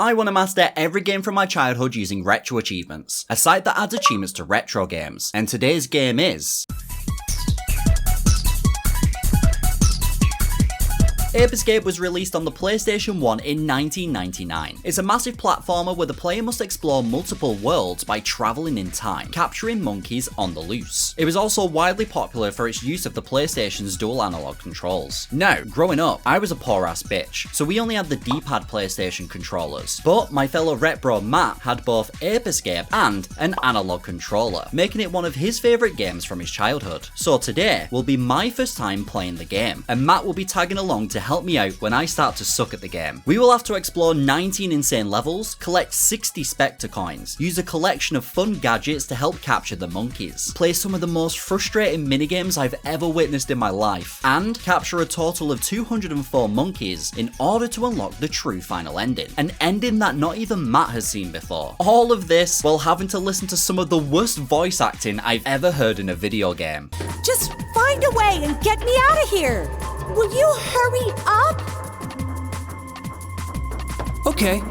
I want to master every game from my childhood using RetroAchievements, a site that adds achievements to retro games, and today's game is Ape Escape was released on the PlayStation 1 in 1999. It's a massive platformer where the player must explore multiple worlds by travelling in time, capturing monkeys on the loose. It was also widely popular for its use of the PlayStation's dual analog controls. Now, growing up, I was a poor ass bitch, so we only had the D-pad PlayStation controllers. But my fellow rep bro Matt had both Ape Escape and an analog controller, making it one of his favourite games from his childhood. So today will be my first time playing the game, and Matt will be tagging along to help me out when I start to suck at the game. We will have to explore 19 insane levels, collect 60 Specter coins, use a collection of fun gadgets to help capture the monkeys, play some of the most frustrating minigames I've ever witnessed in my life, and capture a total of 204 monkeys in order to unlock the true final ending. An ending that not even Matt has seen before. All of this while having to listen to some of the worst voice acting I've ever heard in a video game. Just find a way and get me out of here! Will you hurry up? Okay.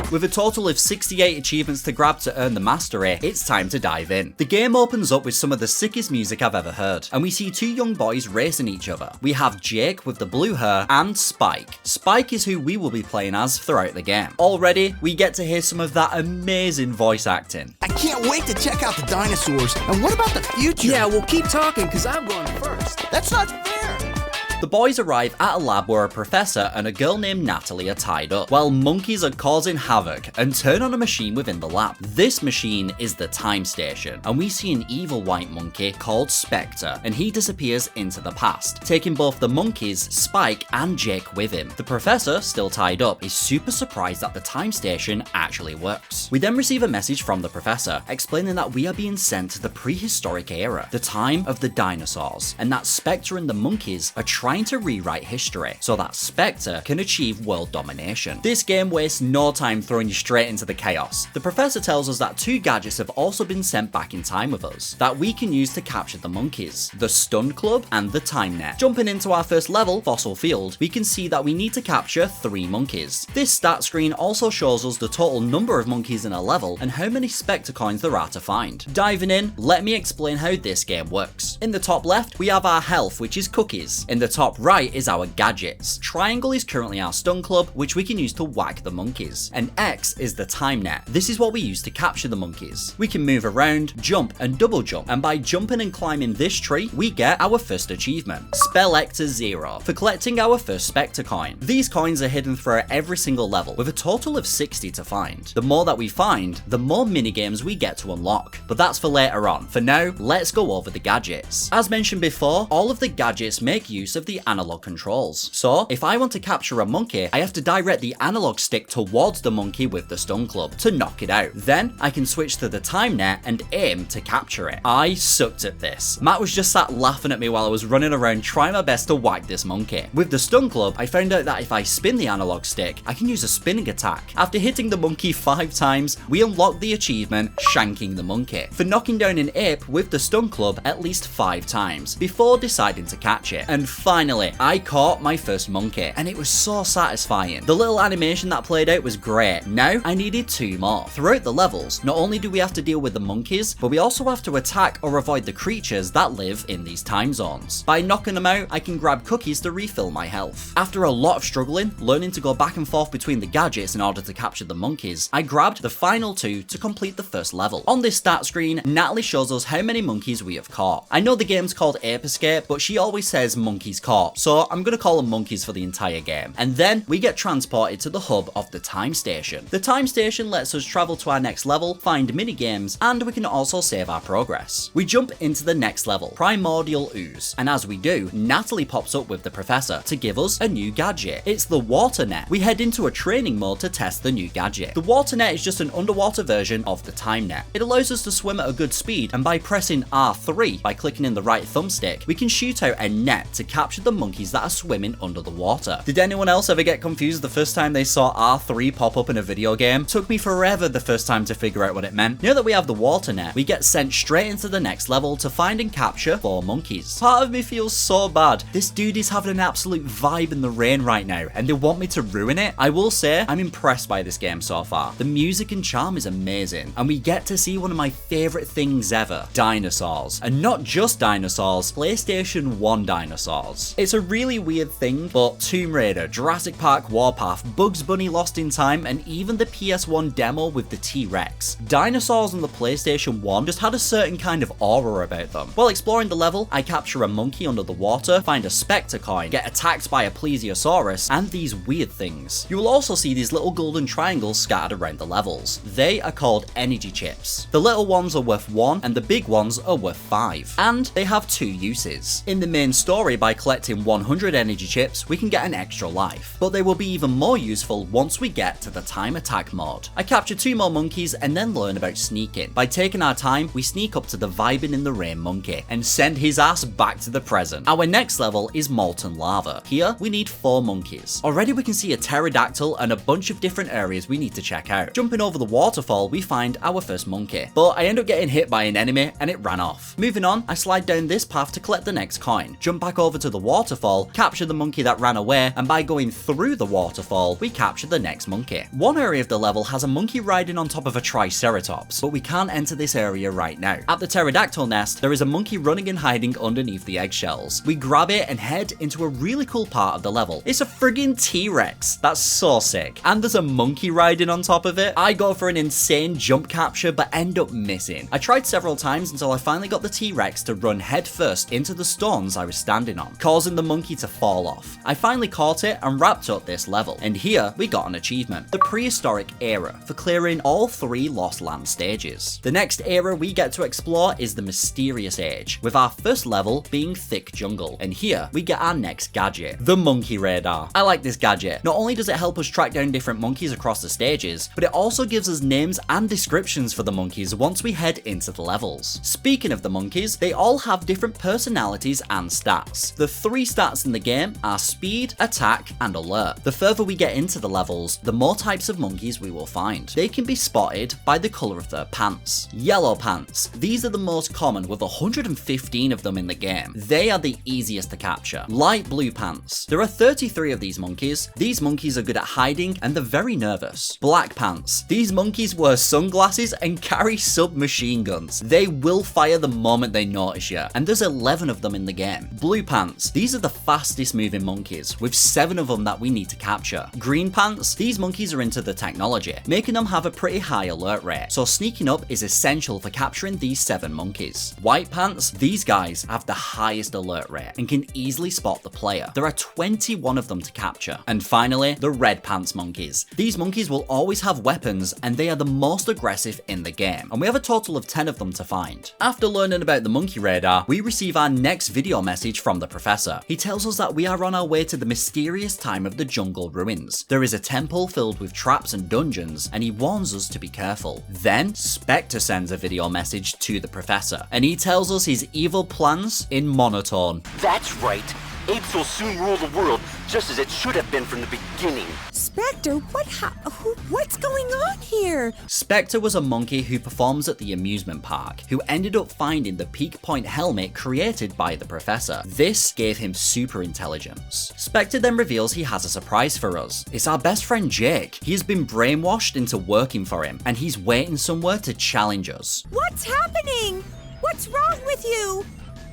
With a total of 68 achievements to grab to earn the mastery, it's time to dive in. The game opens up with some of the sickest music I've ever heard, and we see two young boys racing each other. We have Jake with the blue hair and Spike. Spike is who we will be playing as throughout the game. Already, we get to hear some of that amazing voice acting. I can't wait to check out the dinosaurs. And what about the future? Yeah, we'll keep talking because I'm going first. That's not fair. The boys arrive at a lab where a professor and a girl named Natalie are tied up, while monkeys are causing havoc and turn on a machine within the lab. This machine is the time station, and we see an evil white monkey called Specter, and he disappears into the past, taking both the monkeys, Spike, and Jake with him. The professor, still tied up, is super surprised that the time station actually works. We then receive a message from the professor, explaining that we are being sent to the prehistoric era, the time of the dinosaurs, and that Specter and the monkeys are trying to rewrite history so that Specter can achieve world domination. This game wastes no time throwing you straight into the chaos. The professor tells us that two gadgets have also been sent back in time with us that we can use to capture the monkeys, the Stun Club and the Time Net. Jumping into our first level, Fossil Field, we can see that we need to capture 3 monkeys. This stat screen also shows us the total number of monkeys in a level and how many Specter coins there are to find. Diving in, let me explain how this game works. In the top left, we have our health, which is cookies. In the top right is our gadgets. Triangle is currently our Stun Club, which we can use to whack the monkeys. And X is the Time Net. This is what we use to capture the monkeys. We can move around, jump, and double jump, and by jumping and climbing this tree, we get our first achievement, Specter 0, for collecting our first Specter coin. These coins are hidden throughout every single level, with a total of 60 to find. The more that we find, the more minigames we get to unlock. But that's for later on. For now, let's go over the gadgets. As mentioned before, all of the gadgets make use of the analog controls. So, if I want to capture a monkey, I have to direct the analog stick towards the monkey with the Stun Club to knock it out. Then, I can switch to the Time Net and aim to capture it. I sucked at this. Matt was just sat laughing at me while I was running around trying my best to whack this monkey. With the Stun Club, I found out that if I spin the analog stick, I can use a spinning attack. After hitting the monkey 5 times, we unlock the achievement, Shanking the Monkey, for knocking down an ape with the Stun Club at least 5 times, before deciding to catch it. And finally, I caught my first monkey, and it was so satisfying. The little animation that played out was great. Now, I needed 2 more. Throughout the levels, not only do we have to deal with the monkeys, but we also have to attack or avoid the creatures that live in these time zones. By knocking them out, I can grab cookies to refill my health. After a lot of struggling, learning to go back and forth between the gadgets in order to capture the monkeys, I grabbed the final 2 to complete the first level. On this stat screen, Natalie shows us how many monkeys we have caught. I know the game's called Ape Escape, but she always says monkeys caught, so I'm gonna call them monkeys for the entire game. And then we get transported to the hub of the time station. The time station lets us travel to our next level, find mini games, and we can also save our progress. We jump into the next level, Primordial Ooze, and as we do, Natalie pops up with the professor to give us a new gadget. It's the Water Net. We head into a training mode to test the new gadget. The Water Net is just an underwater version of the Time Net. It allows us to swim at a good speed, and by pressing R3 by clicking in the right thumbstick, we can shoot out a net to capture capture the monkeys that are swimming under the water. Did anyone else ever get confused the first time they saw R3 pop up in a video game? Took me forever the first time to figure out what it meant. Now that we have the water net, we get sent straight into the next level to find and capture 4 monkeys. Part of me feels so bad. This dude is having an absolute vibe in the rain right now, and they want me to ruin it. I will say, I'm impressed by this game so far. The music and charm is amazing, and we get to see one of my favorite things ever, dinosaurs. And not just dinosaurs, PlayStation 1 dinosaurs. It's a really weird thing, but Tomb Raider, Jurassic Park Warpath, Bugs Bunny Lost in Time, and even the PS1 demo with the T-Rex. Dinosaurs on the PlayStation 1 just had a certain kind of aura about them. While exploring the level, I capture a monkey under the water, find a Specter coin, get attacked by a plesiosaurus, and these weird things. You will also see these little golden triangles scattered around the levels. They are called energy chips. The little ones are worth 1 and the big ones are worth 5. And they have 2 uses. In the main story, by collecting 100 energy chips, we can get an extra life. But they will be even more useful once we get to the time attack mode. I capture 2 more monkeys and then learn about sneaking. By taking our time, we sneak up to the vibing in the rain monkey and send his ass back to the present. Our next level is Molten Lava. Here, we need 4 monkeys. Already we can see a pterodactyl and a bunch of different areas we need to check out. Jumping over the waterfall, we find our first monkey. But I end up getting hit by an enemy and it ran off. Moving on, I slide down this path to collect the next coin. Jump back over to the waterfall, capture the monkey that ran away, and by going through the waterfall, we capture the next monkey. One area of the level has a monkey riding on top of a triceratops, but we can't enter this area right now. At the pterodactyl nest, there is a monkey running and hiding underneath the eggshells. We grab it and head into a really cool part of the level. It's a friggin' T-Rex. That's so sick. And there's a monkey riding on top of it. I go for an insane jump capture, but end up missing. I tried several times until I finally got the T-Rex to run headfirst into the stones I was standing on, causing the monkey to fall off. I finally caught it and wrapped up this level. And here, we got an achievement. The Prehistoric era, for clearing all 3 Lost Land stages. The next era we get to explore is the Mysterious Age, with our first level being Thick Jungle. And here, we get our next gadget, the Monkey Radar. I like this gadget. Not only does it help us track down different monkeys across the stages, but it also gives us names and descriptions for the monkeys once we head into the levels. Speaking of the monkeys, they all have different personalities and stats. The 3 stats in the game are speed, attack, and alert. The further we get into the levels, the more types of monkeys we will find. They can be spotted by the colour of their pants. Yellow pants. These are the most common, with 115 of them in the game. They are the easiest to capture. Light blue pants. There are 33 of these monkeys. These monkeys are good at hiding and they're very nervous. Black pants. These monkeys wear sunglasses and carry submachine guns. They will fire the moment they notice you, and there's 11 of them in the game. Blue pants. These are the fastest moving monkeys, with 7 of them that we need to capture. Green pants. These monkeys are into the technology, making them have a pretty high alert rate, so sneaking up is essential for capturing these 7 monkeys. White pants. These guys have the highest alert rate and can easily spot the player. There are 21 of them to capture. And finally, the red pants monkeys. These monkeys will always have weapons and they are the most aggressive in the game, and we have a total of 10 of them to find. After learning about the monkey radar, we receive our next video message from the professor. He tells us that we are on our way to the mysterious time of the jungle ruins. There is a temple filled with traps and dungeons, and he warns us to be careful. Then, Specter sends a video message to the professor, and he tells us his evil plans in monotone. That's right. Apes will soon rule the world, just as it should have been from the beginning. Specter, what's going on here? Specter was a monkey who performs at the amusement park, who ended up finding the peak point helmet created by the professor. This gave him super intelligence. Specter then reveals he has a surprise for us. It's our best friend Jake. He has been brainwashed into working for him, and he's waiting somewhere to challenge us. What's happening? What's wrong with you?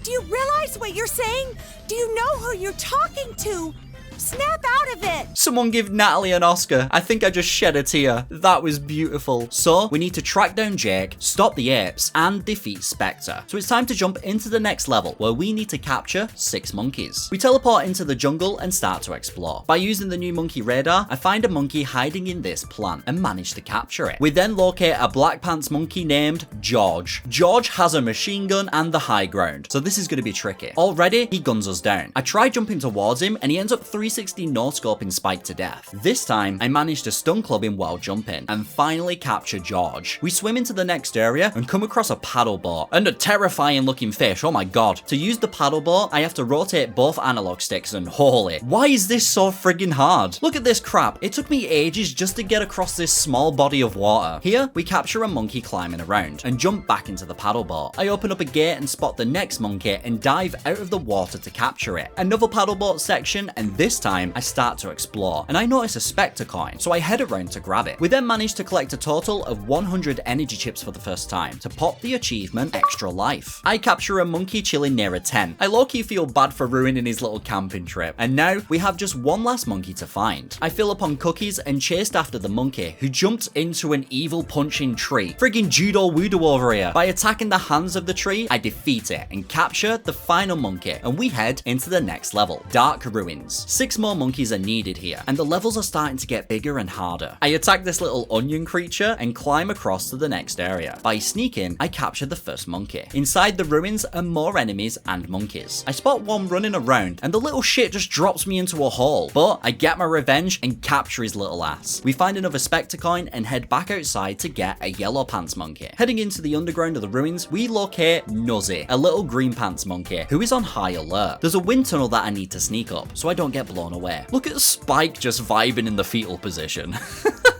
Do you realize what you're saying? Do you know who you're talking to? Snap out of it! Someone give Natalie an Oscar. I think I just shed a tear. That was beautiful. So, we need to track down Jake, stop the apes, and defeat Specter. So it's time to jump into the next level, where we need to capture 6 monkeys. We teleport into the jungle and start to explore. By using the new monkey radar, I find a monkey hiding in this plant and manage to capture it. We then locate a black pants monkey named George. George has a machine gun and the high ground, so this is going to be tricky. Already, he guns us down. I try jumping towards him, and he ends up 3 360 no-scoping Spike to death. This time, I managed to stun club him while jumping, and finally capture George. We swim into the next area and come across a paddle boat, and a terrifying looking fish, oh my god. To use the paddle boat, I have to rotate both analog sticks, and holy, why is this so friggin' hard? Look at this crap, it took me ages just to get across this small body of water. Here, we capture a monkey climbing around, and jump back into the paddle boat. I open up a gate and spot the next monkey, and dive out of the water to capture it. Another paddle boat section, and this time, I start to explore, and I notice a Specter coin, so I head around to grab it. We then manage to collect a total of 100 energy chips for the first time, to pop the achievement Extra Life. I capture a monkey chilling near a tent. I low-key feel bad for ruining his little camping trip, and now we have just one last monkey to find. I fill up on cookies and chased after the monkey, who jumped into an evil punching tree. Friggin' judo voodoo over here. By attacking the hands of the tree, I defeat it and capture the final monkey, and we head into the next level, Dark Ruins. 6 more monkeys are needed here, and the levels are starting to get bigger and harder. I attack this little onion creature and climb across to the next area. By sneaking, I capture the first monkey. Inside the ruins are more enemies and monkeys. I spot one running around, and the little shit just drops me into a hole, but I get my revenge and capture his little ass. We find another Specter coin and head back outside to get a yellow pants monkey. Heading into the underground of the ruins, we locate Nuzzy, a little green pants monkey, who is on high alert. There's a wind tunnel that I need to sneak up, so I don't get blown away. Look at Spike just vibing in the fetal position.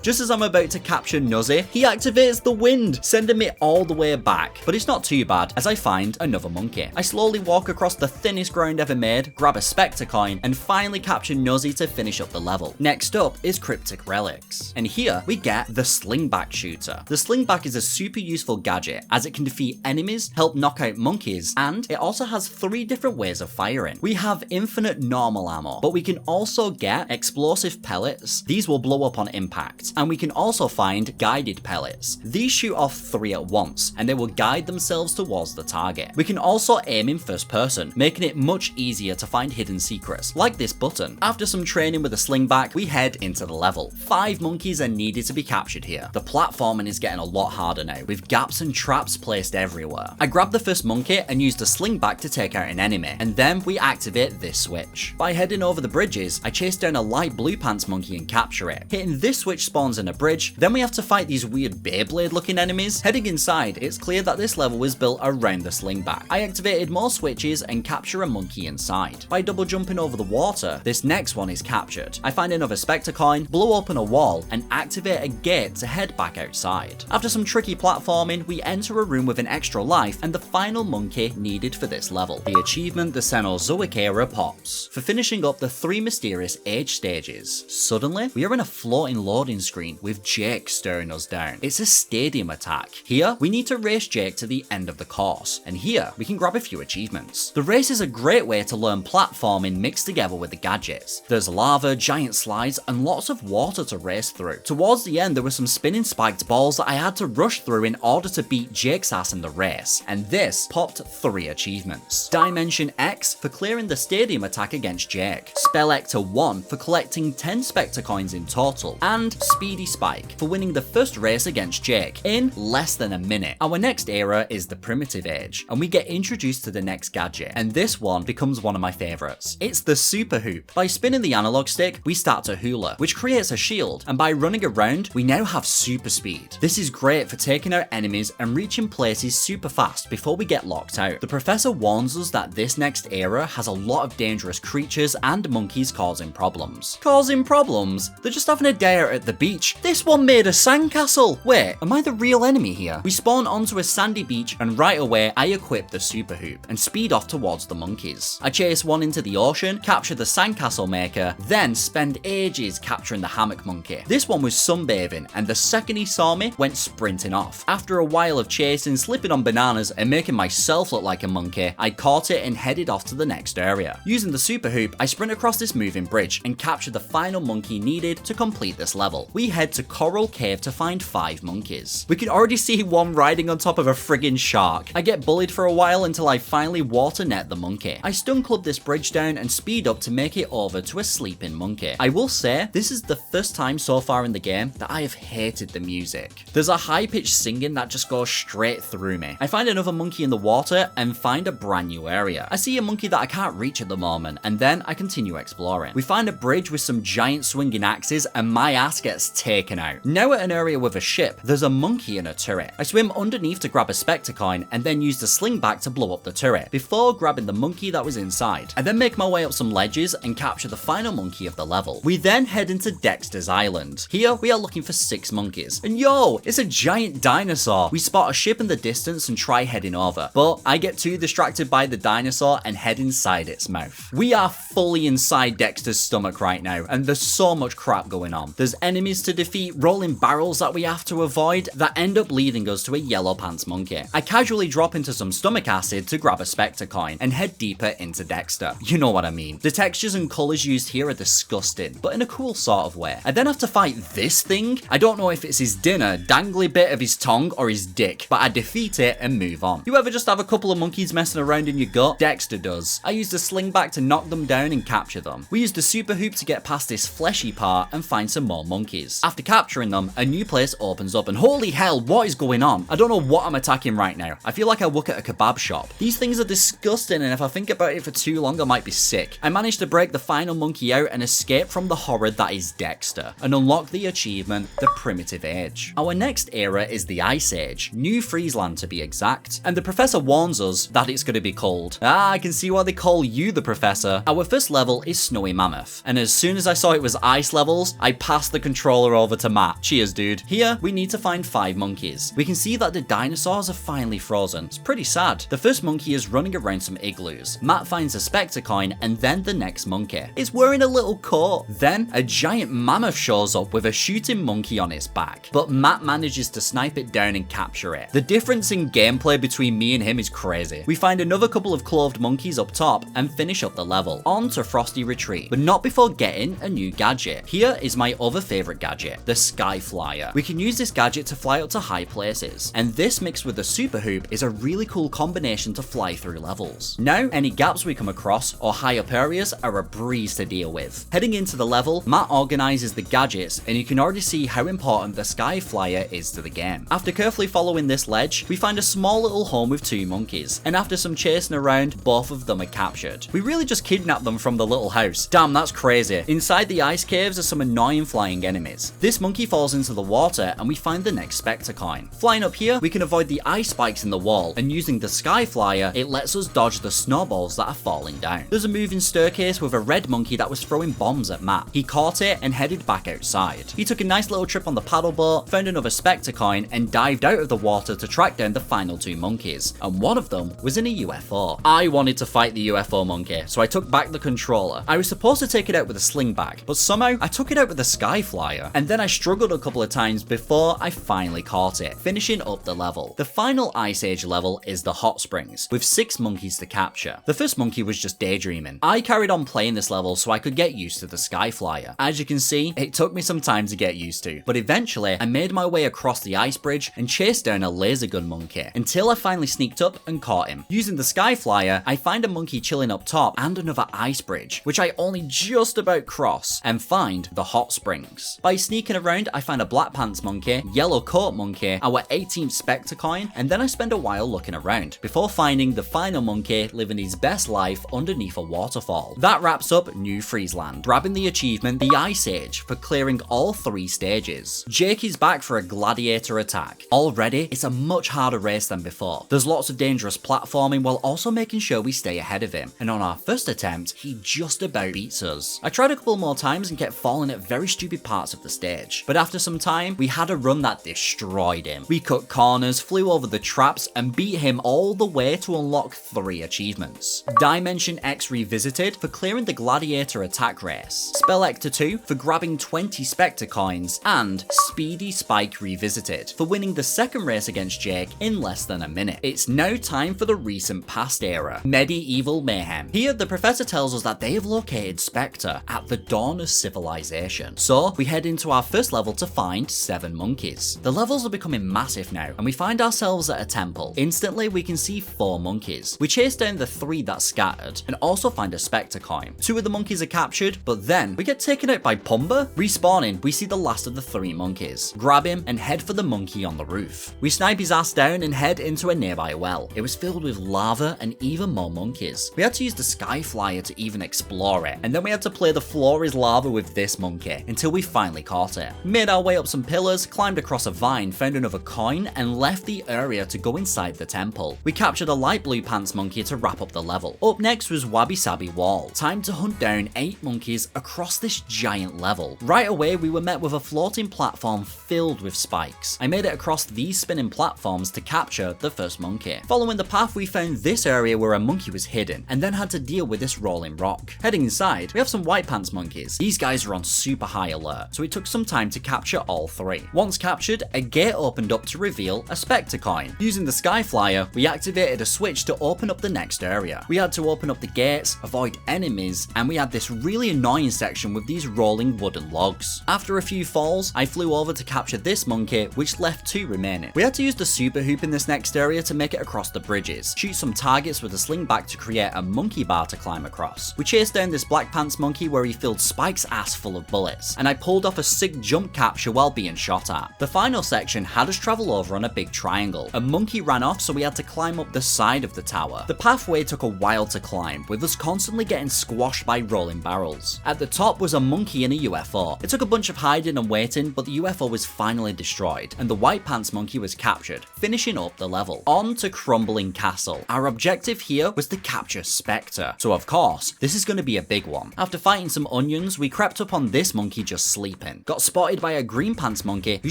Just as I'm about to capture Nuzzy, he activates the wind, sending me all the way back. But it's not too bad, as I find another monkey. I slowly walk across the thinnest ground ever made, grab a Specter coin, and finally capture Nuzzy to finish up the level. Next up is Cryptic Relics. And here, we get the Slingback Shooter. The Slingback is a super useful gadget, as it can defeat enemies, help knock out monkeys, and it also has 3 different ways of firing. We have infinite normal ammo, but we can also get explosive pellets. These will blow up on impact. And we can also find guided pellets. These shoot off 3 at once, and they will guide themselves towards the target. We can also aim in first person, making it much easier to find hidden secrets, like this button. After some training with a slingback, we head into the level. 5 monkeys are needed to be captured here. The platforming is getting a lot harder now, with gaps and traps placed everywhere. I grab the first monkey and use the slingback to take out an enemy, and then we activate this switch. By heading over the bridges, I chase down a light blue pants monkey and capture it. Hitting this switch spawns in a bridge, then we have to fight these weird Beyblade looking enemies. Heading inside, it's clear that this level was built around the slingback. I activated more switches and capture a monkey inside. By double jumping over the water, this next one is captured. I find another Specter coin, blow open a wall, and activate a gate to head back outside. After some tricky platforming, we enter a room with an extra life and the final monkey needed for this level. The achievement the Cenozoic era pops for finishing up the 3 mysterious age stages. Suddenly, we are in a floating loading screen with Jake staring us down. It's a stadium attack. Here, we need to race Jake to the end of the course, and here, we can grab a few achievements. The race is a great way to learn platforming mixed together with the gadgets. There's lava, giant slides, and lots of water to race through. Towards the end, there were some spinning spiked balls that I had to rush through in order to beat Jake's ass in the race, and this popped 3 achievements. Dimension X for clearing the stadium attack against Jake, Spellector 1 for collecting 10 Specter coins in total, and Speedy Spike for winning the first race against Jake in less than a minute. Our next era is the Primitive Age, and we get introduced to the next gadget, and this one becomes one of my favorites. It's the Super Hoop. By spinning the analog stick, we start to hula, which creates a shield, and by running around, we now have super speed. This is great for taking out enemies and reaching places super fast before we get locked out. The professor warns us that this next era has a lot of dangerous creatures and monkeys causing problems. Causing problems? They're just having a day out at the beach. This one made a sandcastle. Wait, am I the real enemy here? We spawn onto a sandy beach, and right away I equip the Super Hoop and speed off towards the monkeys. I chase one into the ocean, capture the sandcastle maker, then spend ages capturing the hammock monkey. This one was sunbathing, and the second he saw me, went sprinting off. After a while of chasing, slipping on bananas, and making myself look like a monkey, I caught it and headed off to the next area. Using the Super Hoop, I sprint across this moving bridge and capture the final monkey needed to complete this level. we head to Coral Cave to find 5 monkeys. We can already see one riding on top of a friggin' shark. I get bullied for a while until I finally water net the monkey. I stun club this bridge down and speed up to make it over to a sleeping monkey. I will say, this is the first time so far in the game that I have hated the music. There's a high-pitched singing that just goes straight through me. I find another monkey in the water and find a brand new area. I see a monkey that I can't reach at the moment, and then I continue exploring. We find a bridge with some giant swinging axes, and my ass gets taken out. Now at an area with a ship, there's a monkey in a turret. I swim underneath to grab a Specter coin and then use the sling back to blow up the turret before grabbing the monkey that was inside. I then make my way up some ledges and capture the final monkey of the level. We then head into Dexter's Island. Here we are looking for 6 monkeys, and yo, it's a giant dinosaur. We spot a ship in the distance and try heading over, but I get too distracted by the dinosaur and head inside its mouth. We are fully inside Dexter's stomach right now, and there's so much crap going on. There's enemies to defeat, rolling barrels that we have to avoid that end up leading us to a yellow pants monkey. I casually drop into some stomach acid to grab a Specter coin and head deeper into Dexter. You know what I mean. The textures and colours used here are disgusting, but in a cool sort of way. I then have to fight this thing. I don't know if it's his dinner, dangly bit of his tongue, or his dick, but I defeat it and move on. You ever just have a couple of monkeys messing around in your gut? Dexter does. I use the sling back to knock them down and capture them. We use the super hoop to get past this fleshy part and find some more monkeys. After capturing them, a new place opens up, and holy hell, what is going on? I don't know what I'm attacking right now. I feel like I work at a kebab shop. These things are disgusting, and if I think about it for too long, I might be sick. I managed to break the final monkey out and escape from the horror that is Dexter, and unlock the achievement, the Primitive Age. Our next era is the Ice Age, New Friesland to be exact, and the professor warns us that it's going to be cold. I can see why they call you the professor. Our first level is Snowy Mammoth, and as soon as I saw it was ice levels, I passed the controller over to Matt. Cheers, dude. Here, we need to find 5 monkeys. We can see that the dinosaurs are finally frozen. It's pretty sad. The first monkey is running around some igloos. Matt finds a Specter coin, and then the next monkey. It's wearing a little coat. Then, a giant mammoth shows up with a shooting monkey on its back, but Matt manages to snipe it down and capture it. The difference in gameplay between me and him is crazy. We find another couple of clothed monkeys up top and finish up the level. On to Frosty Retreat, but not before getting a new gadget. Here is my other favorite gadget, the Sky Flyer. We can use this gadget to fly up to high places, and this mixed with the super hoop is a really cool combination to fly through levels. Now, any gaps we come across or high up areas are a breeze to deal with. Heading into the level, Matt organizes the gadgets, and you can already see how important the Sky Flyer is to the game. After carefully following this ledge, we find a small little home with 2 monkeys, and after some chasing around, both of them are captured. We really just kidnapped them from the little house. Damn, that's crazy. Inside the ice caves are some annoying flying enemies. This monkey falls into the water, and we find the next Specter coin. Flying up here, we can avoid the ice spikes in the wall, and using the Sky Flyer, it lets us dodge the snowballs that are falling down. There's a moving staircase with a red monkey that was throwing bombs at Matt. He caught it and headed back outside. He took a nice little trip on the paddle boat, found another Specter coin, and dived out of the water to track down the final 2 monkeys, and one of them was in a UFO. I wanted to fight the UFO monkey, so I took back the controller. I was supposed to take it out with a sling bag, but somehow I took it out with a Sky Flyer, and then I struggled a couple of times before I finally caught it, finishing up the level. The final Ice Age level is the Hot Springs, with 6 monkeys to capture. The first monkey was just daydreaming. I carried on playing this level so I could get used to the Sky Flyer. As you can see, it took me some time to get used to, but eventually I made my way across the ice bridge and chased down a laser gun monkey until I finally sneaked up and caught him. Using the Sky Flyer, I find a monkey chilling up top and another ice bridge, which I only just about cross, and find the Hot Springs. By sneaking around, I find a Black Pants monkey, Yellow Coat monkey, our 18th Specter coin, and then I spend a while looking around, before finding the final monkey living his best life underneath a waterfall. That wraps up New Friesland, grabbing the achievement, the Ice Age, for clearing all 3 stages. Jake is back for a Gladiator attack. Already, it's a much harder race than before. There's lots of dangerous platforming while also making sure we stay ahead of him, and on our first attempt, he just about beats us. I tried a couple more times and kept falling at very stupid parts of the stage, but after some time, we had a run that destroyed him. We cut corners, flew over the traps, and beat him all the way to unlock 3 achievements. Dimension X Revisited for clearing the Gladiator attack race, Specter 2 for grabbing 20 Specter coins, and Speedy Spike Revisited for winning the second race against Jake in less than a minute. It's now time for the recent past era, Medieval Mayhem. Here, the professor tells us that they have located Specter at the dawn of civilization. So, we head head into our first level to find 7 monkeys. The levels are becoming massive now, and we find ourselves at a temple. Instantly, we can see 4 monkeys. We chase down the 3 that scattered, and also find a Specter coin. 2 of the monkeys are captured, but then we get taken out by Pumba. Respawning, we see the last of the 3 monkeys. Grab him and head for the monkey on the roof. We snipe his ass down and head into a nearby well. It was filled with lava and even more monkeys. We had to use the sky flyer to even explore it, and then we had to play the floor is lava with this monkey until we finally caught it. Made our way up some pillars, climbed across a vine, found another coin, and left the area to go inside the temple. We captured a light blue pants monkey to wrap up the level. Up next was Wabi Sabi Wall. Time to hunt down 8 monkeys across this giant level. Right away, we were met with a floating platform filled with spikes. I made it across these spinning platforms to capture the first monkey. Following the path, we found this area where a monkey was hidden, and then had to deal with this rolling rock. Heading inside, we have some white pants monkeys. These guys are on super high alert, so it took some time to capture all 3. Once captured, a gate opened up to reveal a Specter coin. Using the sky flyer, we activated a switch to open up the next area. We had to open up the gates, avoid enemies, and we had this really annoying section with these rolling wooden logs. After a few falls, I flew over to capture this monkey, which left 2 remaining. We had to use the super hoop in this next area to make it across the bridges, shoot some targets with a sling back to create a monkey bar to climb across. We chased down this black pants monkey where he filled Spike's ass full of bullets, and I pulled off a sick jump capture while being shot at. The final section had us travel over on a big triangle. A monkey ran off, so we had to climb up the side of the tower. The pathway took a while to climb, with us constantly getting squashed by rolling barrels. At the top was a monkey in a UFO. It took a bunch of hiding and waiting, but the UFO was finally destroyed, and the white pants monkey was captured, finishing up the level. On to Crumbling Castle. Our objective here was to capture Specter, so of course, this is going to be a big one. After fighting some onions, we crept up on this monkey just sleeping. Got spotted by a green pants monkey who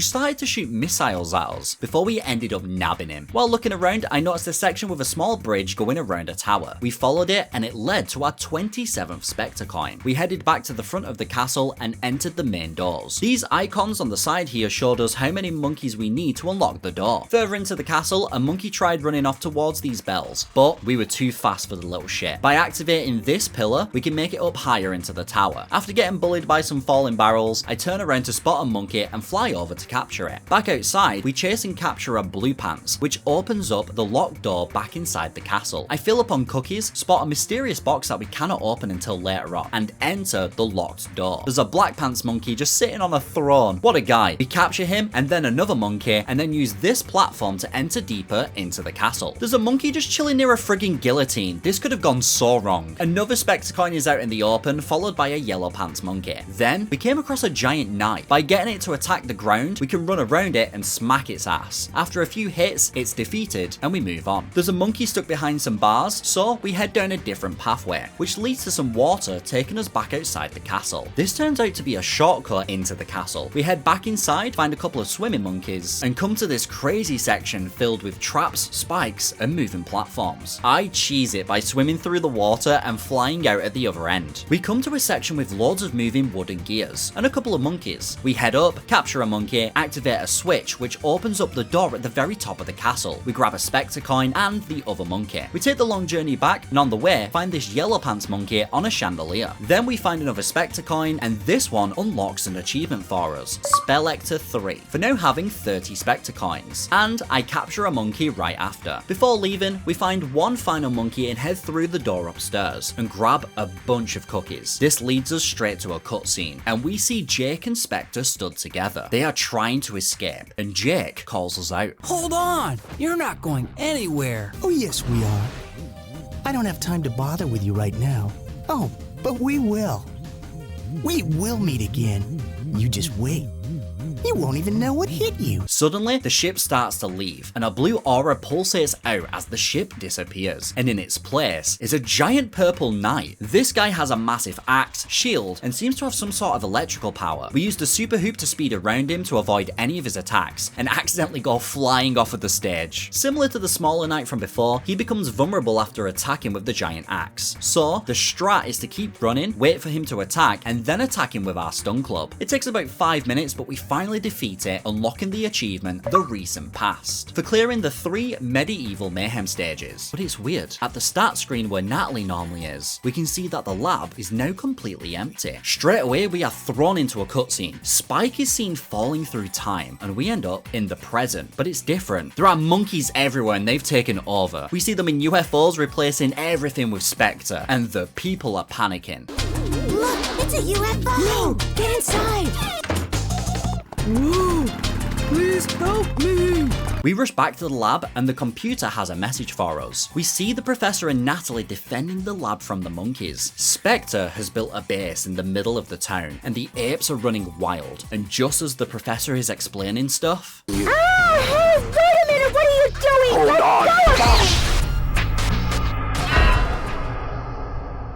started to shoot missiles at us, before we ended up nabbing him. While looking around, I noticed a section with a small bridge going around a tower. We followed it, and it led to our 27th Specter coin. We headed back to the front of the castle and entered the main doors. These icons on the side here showed us how many monkeys we need to unlock the door. Further into the castle, a monkey tried running off towards these bells, but we were too fast for the little shit. By activating this pillar, we can make it up higher into the tower. After getting bullied by some falling barrels, I turn around to spot a monkey and fly over to capture it. Back outside, we chase and capture a blue pants, which opens up the locked door back inside the castle. I fill up on cookies, spot a mysterious box that we cannot open until later on, and enter the locked door. There's a black pants monkey just sitting on a throne. What a guy. We capture him, and then another monkey, and then use this platform to enter deeper into the castle. There's a monkey just chilling near a frigging guillotine. This could have gone so wrong. Another Specter coin is out in the open, followed by a yellow pants monkey. Then, we came across a giant knight. By getting it to attack the ground, we can run around it and smack its ass. After a few hits, it's defeated, and we move on. There's a monkey stuck behind some bars, so we head down a different pathway, which leads to some water taking us back outside the castle. This turns out to be a shortcut into the castle. We head back inside, find a couple of swimming monkeys, and come to this crazy section filled with traps, spikes, and moving platforms. I cheese it by swimming through the water and flying out at the other end. We come to a section with loads of moving wooden gears, and a couple of monkeys. We head up, capture a monkey, activate a switch which opens up the door at the very top of the castle. We grab a Specter coin and the other monkey. We take the long journey back, and on the way, find this yellow pants monkey on a chandelier. Then we find another Specter coin, and this one unlocks an achievement for us, Spellector 3, for now having 30 Specter coins. And I capture a monkey right after. Before leaving, we find one final monkey and head through the door upstairs, and grab a bunch of cookies. This leads us straight to a cutscene, and we see Jake and Specter stood together. They are trying to escape, and Jake calls us out. Hold on! You're not going anywhere. Oh, yes, we are. I don't have time to bother with you right now. Oh, but we will. We will meet again. You just wait. You won't even know what hit you. Suddenly, the ship starts to leave, and a blue aura pulsates out as the ship disappears, and in its place is a giant purple knight. This guy has a massive axe, shield, and seems to have some sort of electrical power. We used a super hoop to speed around him to avoid any of his attacks, and accidentally go flying off of the stage. Similar to the smaller knight from before, he becomes vulnerable after attacking with the giant axe. So, the strat is to keep running, wait for him to attack, and then attack him with our stun club. It takes about 5 minutes, but we finally finally defeat it, unlocking the achievement The Recent Past for clearing the 3 medieval mayhem stages. But it's weird, at the start screen where Natalie normally is, we can see that the lab is now completely empty. Straight away we are thrown into a cutscene. Spike is seen falling through time and we end up in the present, but it's different. There are monkeys everywhere and they've taken over. We see them in UFOs replacing everything with Specter, and the people are panicking. Look, it's a UFO! No! Get inside! Whoa! Please help me! We rush back to the lab and the computer has a message for us. We see the professor and Natalie defending the lab from the monkeys. Specter has built a base in the middle of the town and the apes are running wild. And just as the professor is explaining stuff... Hey, wait a minute, what are you doing? Hold on!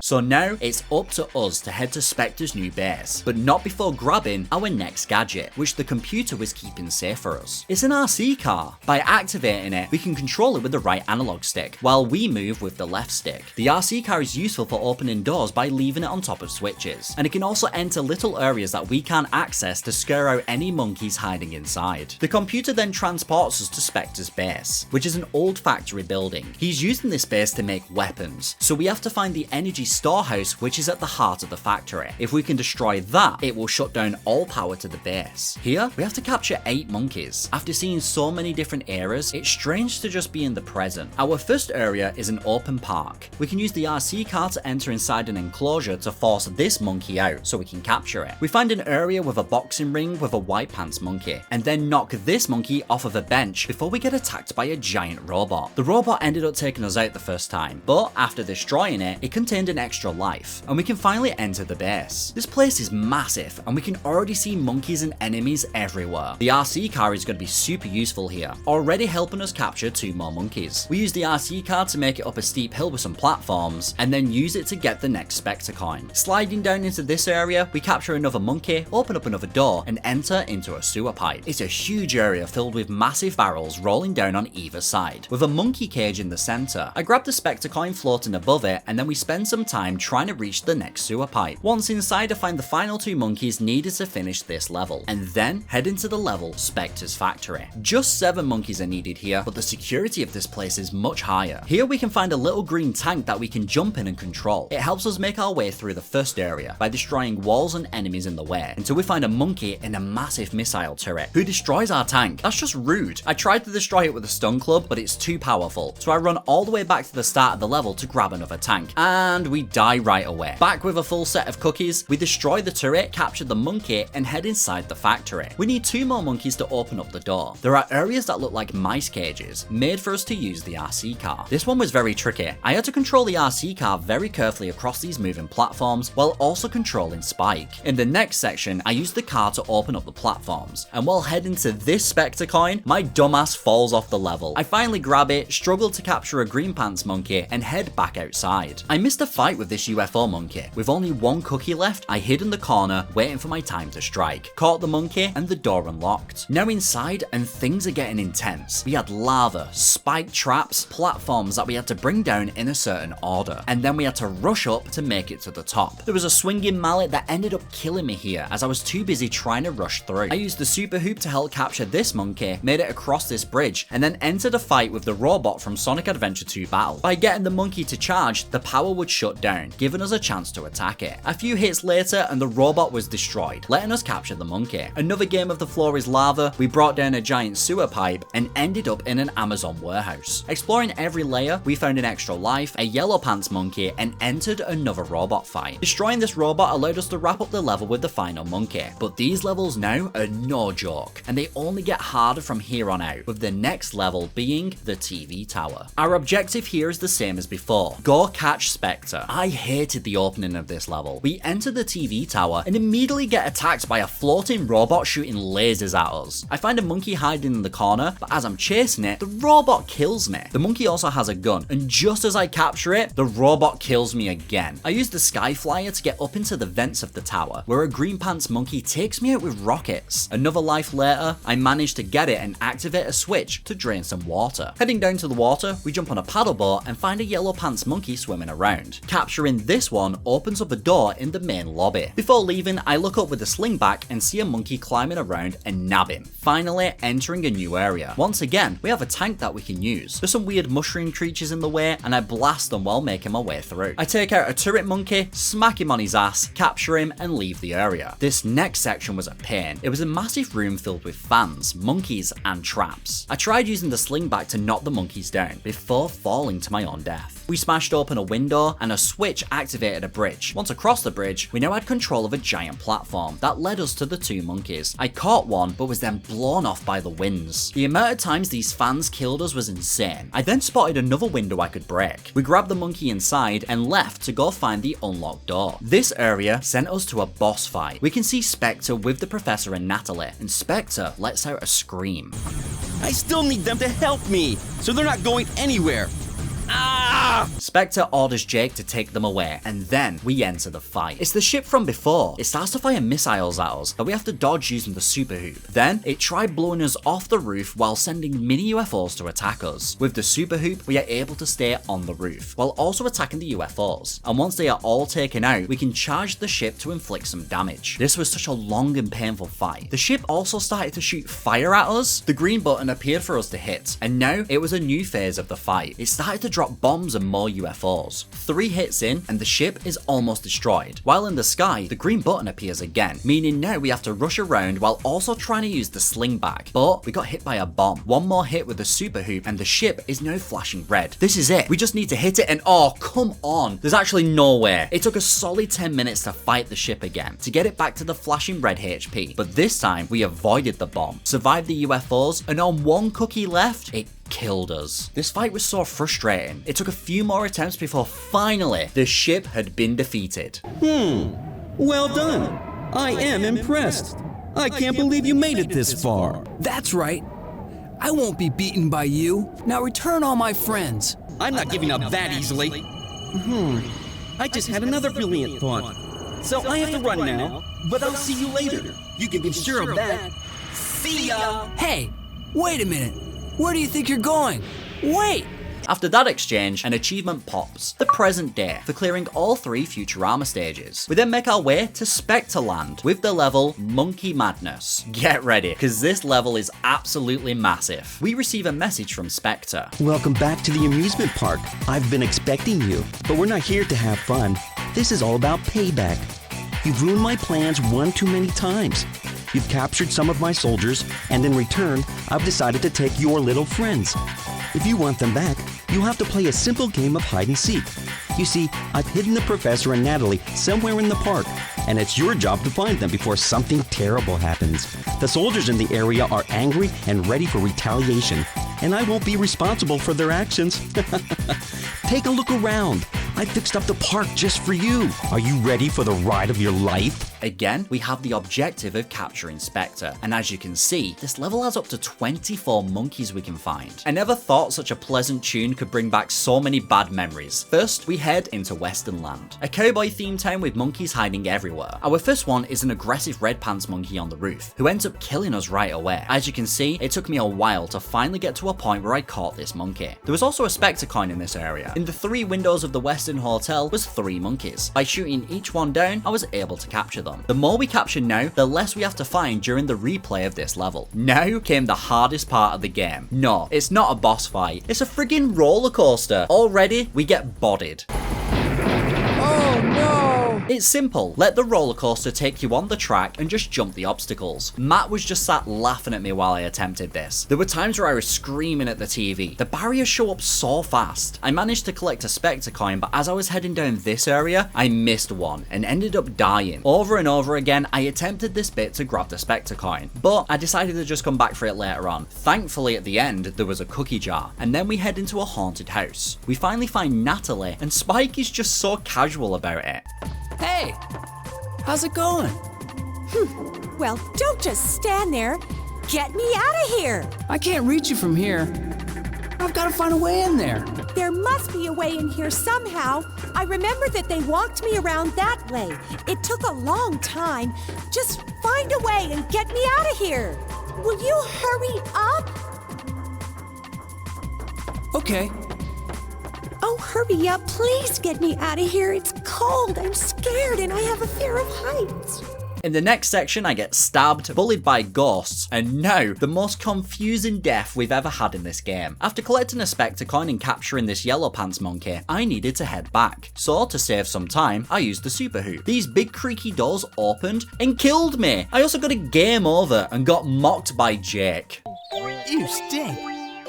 So now it's up to us to head to Specter's new base, but not before grabbing our next gadget, which the computer was keeping safe for us. It's an RC car. By activating it, we can control it with the right analog stick, while we move with the left stick. The RC car is useful for opening doors by leaving it on top of switches, and it can also enter little areas that we can't access to scare out any monkeys hiding inside. The computer then transports us to Specter's base, which is an old factory building. He's using this base to make weapons, so we have to find the energy storehouse, which is at the heart of the factory. If we can destroy that, it will shut down all power to the base. Here, we have to capture 8 monkeys. After seeing so many different eras, it's strange to just be in the present. Our first area is an open park. We can use the RC car to enter inside an enclosure to force this monkey out so we can capture it. We find an area with a boxing ring with a white pants monkey, and then knock this monkey off of a bench before we get attacked by a giant robot. The robot ended up taking us out the first time, but after destroying it, it contained an extra life, and we can finally enter the base. This place is massive, and we can already see monkeys and enemies everywhere. The RC car is going to be super useful here, already helping us capture 2 more monkeys. We use the RC car to make it up a steep hill with some platforms, and then use it to get the next Specter coin. Sliding down into this area, we capture another monkey, open up another door, and enter into a sewer pipe. It's a huge area filled with massive barrels rolling down on either side, with a monkey cage in the center. I grab the Specter coin floating above it, and then we spend some time trying to reach the next sewer pipe. Once inside, I find the final 2 monkeys needed to finish this level, and then head into the level Specter's factory. Just 7 monkeys are needed here, but the security of this place is much higher. Here we can find a little green tank that we can jump in and control. It helps us make our way through the first area by destroying walls and enemies in the way, until we find a monkey in a massive missile turret who destroys our tank. That's just rude. I tried to destroy it with a stun club, but it's too powerful, so I run all the way back to the start of the level to grab another tank, and we die right away. Back with a full set of cookies, we destroy the turret, capture the monkey, and head inside the factory. We need 2 more monkeys to open up the door. There are areas that look like mice cages, made for us to use the RC car. This one was very tricky. I had to control the RC car very carefully across these moving platforms, while also controlling Spike. In the next section, I used the car to open up the platforms, and while heading to this Specter coin, my dumbass falls off the level. I finally grab it, struggle to capture a green pants monkey, and head back outside. I missed a fight with this UFO monkey. With only 1 cookie left, I hid in the corner, waiting for my time to strike. Caught the monkey, and the door unlocked. Now inside, and things are getting intense. We had lava, spike traps, platforms that we had to bring down in a certain order, and then we had to rush up to make it to the top. There was a swinging mallet that ended up killing me here, as I was too busy trying to rush through. I used the super hoop to help capture this monkey, made it across this bridge, and then entered a fight with the robot from Sonic Adventure 2 Battle. By getting the monkey to charge, the power would shut down, giving us a chance to attack it. A few hits later and the robot was destroyed, letting us capture the monkey. Another game of the floor is lava, we brought down a giant sewer pipe and ended up in an Amazon warehouse. Exploring every layer, we found an extra life, a yellow pants monkey, and entered another robot fight. Destroying this robot allowed us to wrap up the level with the final monkey, but these levels now are no joke, and they only get harder from here on out, with the next level being the TV tower. Our objective here is the same as before, go catch Specter. I hated the opening of this level. We enter the TV tower and immediately get attacked by a floating robot shooting lasers at us. I find a monkey hiding in the corner, but as I'm chasing it, the robot kills me. The monkey also has a gun, and just as I capture it, the robot kills me again. I use the sky flyer to get up into the vents of the tower, where a green pants monkey takes me out with rockets. Another life later, I manage to get it and activate a switch to drain some water. Heading down to the water, we jump on a paddle boat and find a yellow pants monkey swimming around. Capturing this one opens up a door in the main lobby. Before leaving, I look up with a slingback and see a monkey climbing around and nab him, finally entering a new area. Once again, we have a tank that we can use. There's some weird mushroom creatures in the way, and I blast them while making my way through. I take out a turret monkey, smack him on his ass, capture him, and leave the area. This next section was a pain. It was a massive room filled with fans, monkeys, and traps. I tried using the slingback to knock the monkeys down before falling to my own death. We smashed open a window and a switch activated a bridge. Once across the bridge, we now had control of a giant platform that led us to the two monkeys. I caught one, but was then blown off by the winds. The amount of times these fans killed us was insane. I then spotted another window I could break. We grabbed the monkey inside and left to go find the unlocked door. This area sent us to a boss fight. We can see Specter with the professor and Natalie, and Specter lets out a scream. I still need them to help me, so they're not going anywhere. Ah! Specter orders Jake to take them away, and then we enter the fight. It's the ship from before. It starts to fire missiles at us that we have to dodge using the super hoop. Then it tried blowing us off the roof while sending mini UFOs to attack us. With the super hoop, we are able to stay on the roof while also attacking the UFOs. And once they are all taken out, we can charge the ship to inflict some damage. This was such a long and painful fight. The ship also started to shoot fire at us. The green button appeared for us to hit, and now it was a new phase of the fight. It started to drop bombs and more UFOs. 3 hits in and the ship is almost destroyed. While in the sky, the green button appears again, meaning now we have to rush around while also trying to use the slingback. But we got hit by a bomb. One more hit with the super hoop and the ship is now flashing red. This is it. We just need to hit it and oh, come on. There's actually no way. It took a solid 10 minutes to fight the ship again, to get it back to the flashing red HP. But this time, we avoided the bomb, survived the UFOs, and on one cookie left, it killed us. This fight was so frustrating. It took a few more attempts before finally the ship had been defeated. Well done. I am impressed. I can't believe you made it this far. That's right. I won't be beaten by you. Now return all my friends. I'm not giving up that easily. I just had another brilliant thought. So I have to run now, but I'll see you later. You can be sure of that. See ya! Hey, wait a minute. Where do you think you're going? Wait! After that exchange, an achievement pops, the present day, for clearing all 3 Futurama stages. We then make our way to Specterland with the level Monkey Madness. Get ready, because this level is absolutely massive. We receive a message from Specter. Welcome back to the amusement park. I've been expecting you, but we're not here to have fun. This is all about payback. You've ruined my plans one too many times. You've captured some of my soldiers, and in return, I've decided to take your little friends. If you want them back, you'll have to play a simple game of hide and seek. You see, I've hidden the professor and Natalie somewhere in the park, and it's your job to find them before something terrible happens. The soldiers in the area are angry and ready for retaliation, and I won't be responsible for their actions. Take a look around. I fixed up the park just for you. Are you ready for the ride of your life? Again, we have the objective of capturing Specter, and as you can see, this level has up to 24 monkeys we can find. I never thought such a pleasant tune could bring back so many bad memories. First, we head into Western Land, a cowboy-themed town with monkeys hiding everywhere. Our first one is an aggressive red pants monkey on the roof, who ends up killing us right away. As you can see, it took me a while to finally get to a point where I caught this monkey. There was also a Specter coin in this area. In the 3 windows of the Western Hotel was 3 monkeys. By shooting each one down, I was able to capture them. The more we capture now, the less we have to find during the replay of this level. Now came the hardest part of the game. No, it's not a boss fight. It's a friggin' roller coaster. Already, we get bodied. Oh no! It's simple. Let the roller coaster take you on the track and just jump the obstacles. Matt was just sat laughing at me while I attempted this. There were times where I was screaming at the TV. The barriers show up so fast. I managed to collect a Specter coin, but as I was heading down this area, I missed one and ended up dying. Over and over again, I attempted this bit to grab the Specter coin, but I decided to just come back for it later on. Thankfully, at the end, there was a cookie jar, and then we head into a haunted house. We finally find Natalie, and Spike is just so casual about it. Hey! How's it going? Well, don't just stand there. Get me out of here. I can't reach you from here. I've got to find a way in there. There must be a way in here somehow. I remember that they walked me around that way. It took a long time. Just find a way and get me out of here. Will you hurry up? Okay. Oh, hurry up. Please get me out of here. It's cold. I'm scared and I have a fear of heights. In the next section, I get stabbed, bullied by ghosts, and now the most confusing death we've ever had in this game. After collecting a Specter coin and capturing this yellow pants monkey, I needed to head back. So to save some time, I used the super hoop. These big creaky doors opened and killed me. I also got a game over and got mocked by Jake. You stink.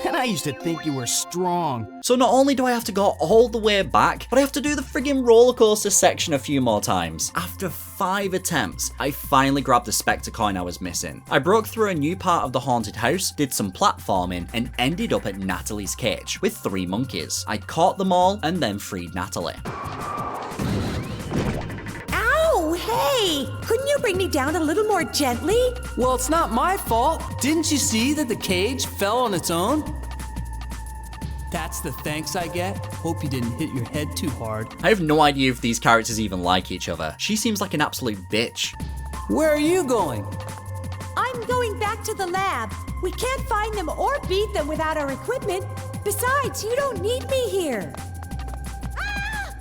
And I used to think you were strong. So not only do I have to go all the way back, but I have to do the friggin' roller coaster section a few more times. After 5 attempts, I finally grabbed the Specter coin I was missing. I broke through a new part of the haunted house, did some platforming, and ended up at Natalie's cage with 3 monkeys. I caught them all and then freed Natalie. Ow, hey! Couldn't you bring me down a little more gently? Well, it's not my fault. Didn't you see that the cage fell on its own? That's the thanks I get. Hope you didn't hit your head too hard. I have no idea if these characters even like each other. She seems like an absolute bitch. Where are you going? I'm going back to the lab. We can't find them or beat them without our equipment. Besides, you don't need me here. Ah!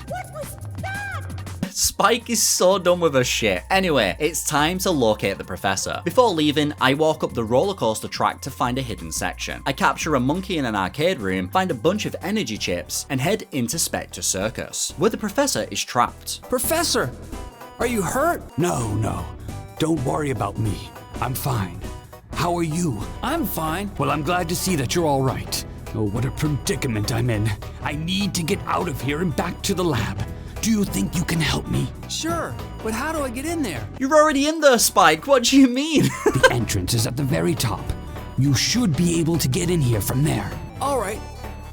What was that? Spike is so done with her shit. Anyway, it's time to locate the professor. Before leaving, I walk up the roller coaster track to find a hidden section. I capture a monkey in an arcade room, find a bunch of energy chips, and head into Specter Circus, where the professor is trapped. Professor, are you hurt? No. Don't worry about me. I'm fine. How are you? I'm fine. Well, I'm glad to see that you're all right. Oh, what a predicament I'm in. I need to get out of here and back to the lab. Do you think you can help me? Sure, but how do I get in there? You're already in there, Spike. What do you mean? The entrance is at the very top. You should be able to get in here from there. All right,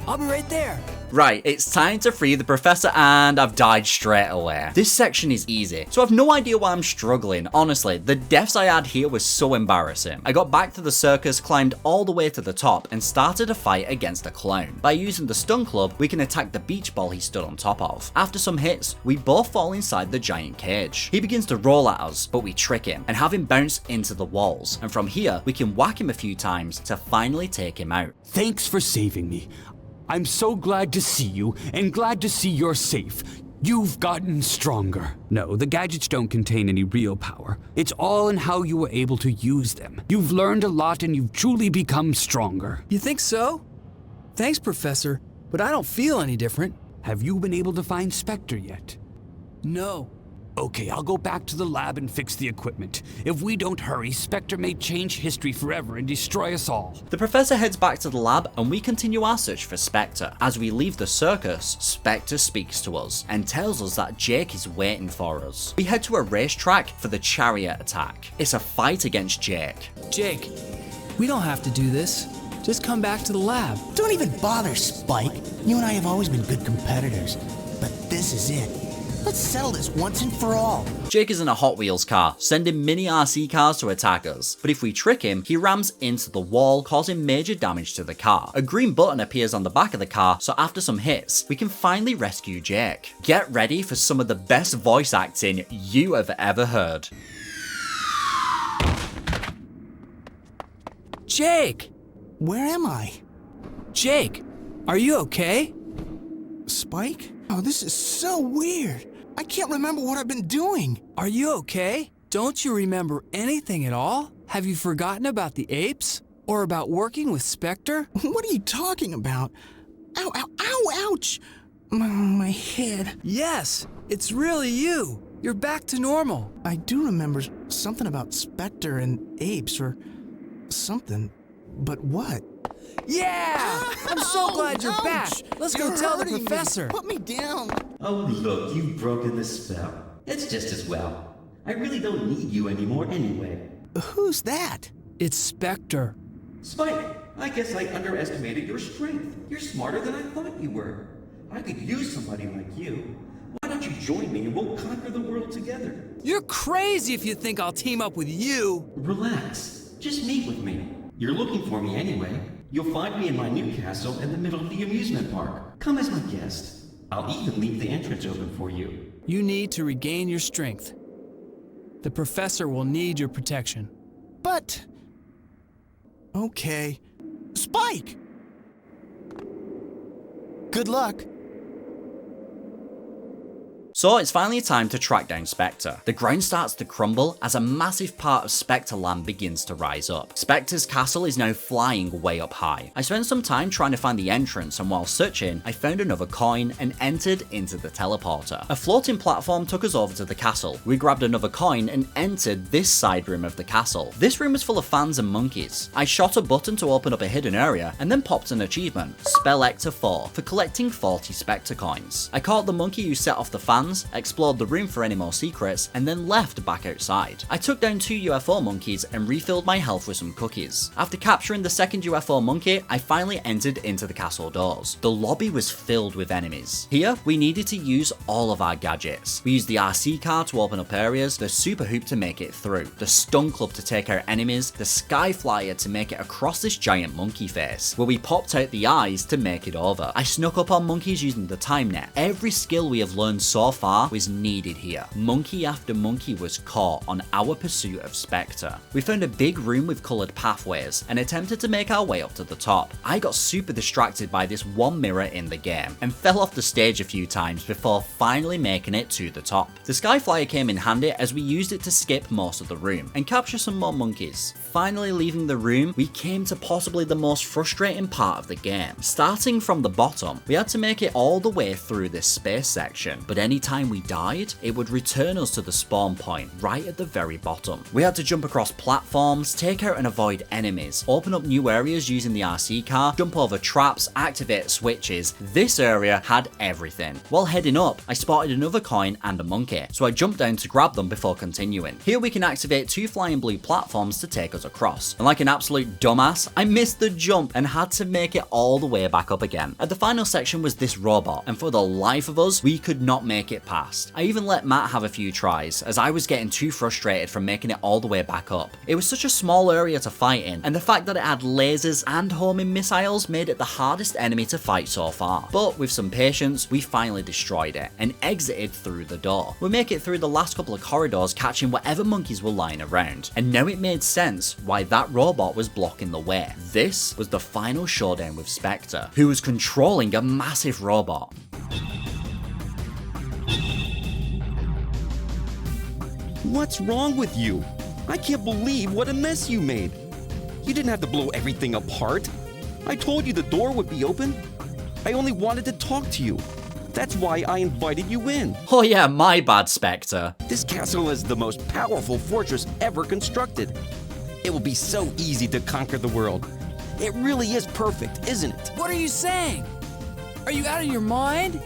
I'll be right there. Right, it's time to free the professor, and I've died straight away. This section is easy, so I've no idea why I'm struggling. Honestly, the deaths I had here was so embarrassing. I got back to the circus, climbed all the way to the top, and started a fight against a clown. By using the stun club, we can attack the beach ball he stood on top of. After some hits, we both fall inside the giant cage. He begins to roll at us, but we trick him and have him bounce into the walls. And from here, we can whack him a few times to finally take him out. Thanks for saving me. I'm so glad to see you, and glad to see you're safe. You've gotten stronger. No, the gadgets don't contain any real power. It's all in how you were able to use them. You've learned a lot, and you've truly become stronger. You think so? Thanks, Professor, but I don't feel any different. Have you been able to find Specter yet? No. Okay, I'll go back to the lab and fix the equipment. If we don't hurry, Specter may change history forever and destroy us all. The professor heads back to the lab and we continue our search for Specter. As we leave the circus, Specter speaks to us and tells us that Jake is waiting for us. We head to a racetrack for the chariot attack. It's a fight against Jake. Jake, we don't have to do this. Just come back to the lab. Don't even bother, Spike. You and I have always been good competitors, but this is it. Let's settle this once and for all. Jake is in a Hot Wheels car, sending mini RC cars to attack us. But if we trick him, he rams into the wall, causing major damage to the car. A green button appears on the back of the car, so after some hits, we can finally rescue Jake. Get ready for some of the best voice acting you have ever heard. Jake! Where am I? Jake, are you okay? Spike? Oh, this is so weird. I can't remember what I've been doing. Are you okay? Don't you remember anything at all? Have you forgotten about the apes? Or about working with Specter? What are you talking about? Ow, ow, ow, ouch! My head. Yes, it's really you. You're back to normal. I do remember something about Specter and apes or something, but what? Yeah! I'm so glad you're back. Let's go tell the professor. Put me down. Oh, look, you've broken the spell. It's just as well. I really don't need you anymore anyway. Who's that? It's Specter. Spike, I guess I underestimated your strength. You're smarter than I thought you were. I could use somebody like you. Why don't you join me and we'll conquer the world together? You're crazy if you think I'll team up with you. Relax. Just meet with me. You're looking for me anyway. You'll find me in my new castle in the middle of the amusement park. Come as my guest. I'll even leave the entrance open for you. You need to regain your strength. The professor will need your protection. But... okay. Spike! Good luck. So it's finally time to track down Specter. The ground starts to crumble as a massive part of Specter land begins to rise up. Specter's castle is now flying way up high. I spent some time trying to find the entrance, and while searching, I found another coin and entered into the teleporter. A floating platform took us over to the castle. We grabbed another coin and entered this side room of the castle. This room was full of fans and monkeys. I shot a button to open up a hidden area and then popped an achievement, Specter 4, for collecting 40 Specter coins. I caught the monkey who set off the fans, explored the room for any more secrets, and then left back outside. I took down 2 UFO monkeys and refilled my health with some cookies. After capturing the second UFO monkey, I finally entered into the castle doors. The lobby was filled with enemies. Here, we needed to use all of our gadgets. We used the RC car to open up areas, the super hoop to make it through, the stun club to take out enemies, the sky flyer to make it across this giant monkey face, where we popped out the eyes to make it over. I snuck up on monkeys using the time net. Every skill we have learned so far was needed here. Monkey after monkey was caught on our pursuit of Specter. We found a big room with coloured pathways and attempted to make our way up to the top. I got super distracted by this one mirror in the game and fell off the stage a few times before finally making it to the top. The sky flyer came in handy as we used it to skip most of the room and capture some more monkeys. Finally leaving the room, we came to possibly the most frustrating part of the game. Starting from the bottom, we had to make it all the way through this space section, but anytime we died, it would return us to the spawn point right at the very bottom. We had to jump across platforms, take out and avoid enemies, open up new areas using the RC car, jump over traps, activate switches. This area had everything. While heading up, I spotted another coin and a monkey, so I jumped down to grab them before continuing. Here we can activate 2 flying blue platforms to take us across, and like an absolute dumbass, I missed the jump and had to make it all the way back up again. At the final section was this robot, and for the life of us, we could not make it past. I even let Matt have a few tries, as I was getting too frustrated from making it all the way back up. It was such a small area to fight in, and the fact that it had lasers and homing missiles made it the hardest enemy to fight so far. But with some patience, we finally destroyed it, and exited through the door. We make it through the last couple of corridors, catching whatever monkeys were lying around, and now it made sense why that robot was blocking the way. This was the final showdown with Specter, who was controlling a massive robot. What's wrong with you? I can't believe what a mess you made. You didn't have to blow everything apart. I told you the door would be open. I only wanted to talk to you. That's why I invited you in. Oh yeah, my bad, Specter. This castle is the most powerful fortress ever constructed. It will be so easy to conquer the world. It really is perfect, isn't it? What are you saying? Are you out of your mind?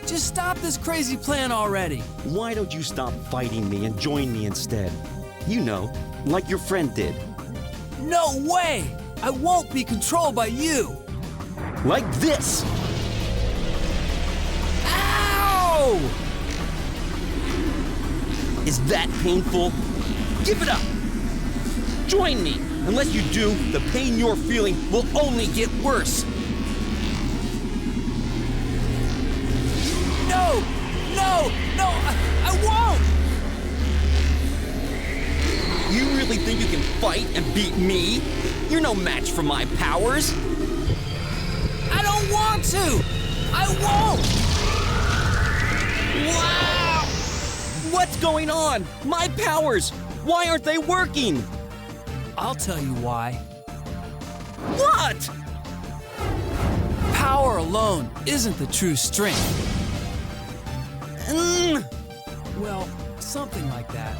Just stop this crazy plan already. Why don't you stop fighting me and join me instead? You know, like your friend did. No way! I won't be controlled by you! Like this! Ow! Is that painful? Give it up! Join me! Unless you do, the pain you're feeling will only get worse. No! No! No! I won't! You really think you can fight and beat me? You're no match for my powers. I don't want to! I won't! Wow! What's going on? My powers! Why aren't they working? I'll tell you why. What? Power alone isn't the true strength. Well, something like that.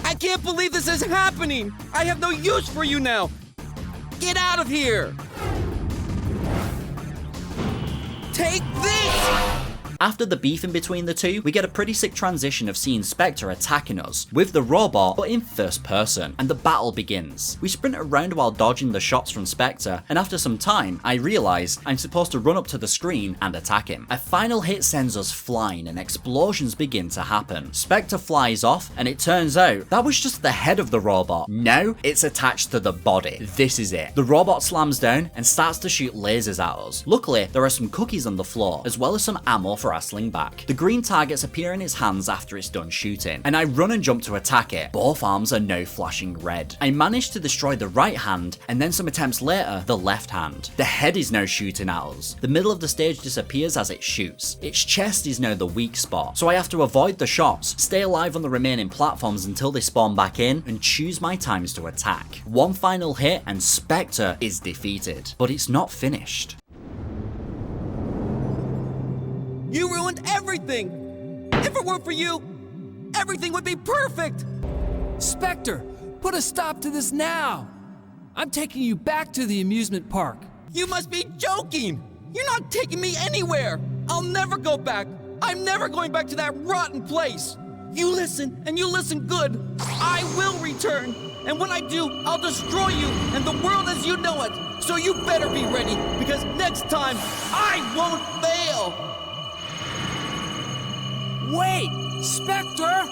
I can't believe this is happening! I have no use for you now! Get out of here! Take this! After the beef in between the two, we get a pretty sick transition of seeing Specter attacking us, with the robot but in first person, and the battle begins. We sprint around while dodging the shots from Specter, and after some time, I realise I'm supposed to run up to the screen and attack him. A final hit sends us flying and explosions begin to happen. Specter flies off, and it turns out that was just the head of the robot. Now, it's attached to the body. This is it. The robot slams down and starts to shoot lasers at us. Luckily, there are some cookies on the floor, as well as some ammo for for our sling back. The green targets appear in his hands after it's done shooting, and I run and jump to attack it. Both arms are now flashing red. I manage to destroy the right hand, and then some attempts later, the left hand. The head is now shooting at us. The middle of the stage disappears as it shoots. Its chest is now the weak spot, so I have to avoid the shots, stay alive on the remaining platforms until they spawn back in, and choose my times to attack. One final hit and Specter is defeated, but it's not finished. You ruined everything! If it weren't for you, everything would be perfect! Specter, put a stop to this now! I'm taking you back to the amusement park. You must be joking! You're not taking me anywhere! I'll never go back! I'm never going back to that rotten place! You listen, and you listen good! I will return! And when I do, I'll destroy you and the world as you know it! So you better be ready, because next time, I won't fail! Wait! Specter!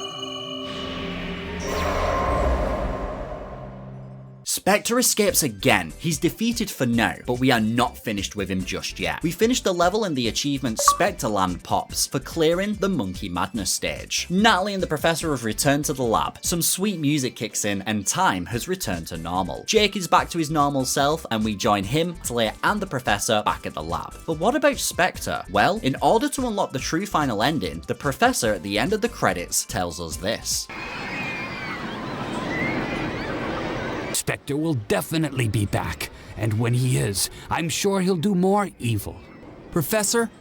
Specter escapes again. He's defeated for now, but we are not finished with him just yet. We finished the level in the achievement Specterland Pops for clearing the Monkey Madness stage. Natalie and the professor have returned to the lab, some sweet music kicks in, and time has returned to normal. Jake is back to his normal self, and we join him, Talia, and the professor back at the lab. But what about Specter? Well, in order to unlock the true final ending, the professor at the end of the credits tells us this. Specter will definitely be back, and when he is, I'm sure he'll do more evil. Professor,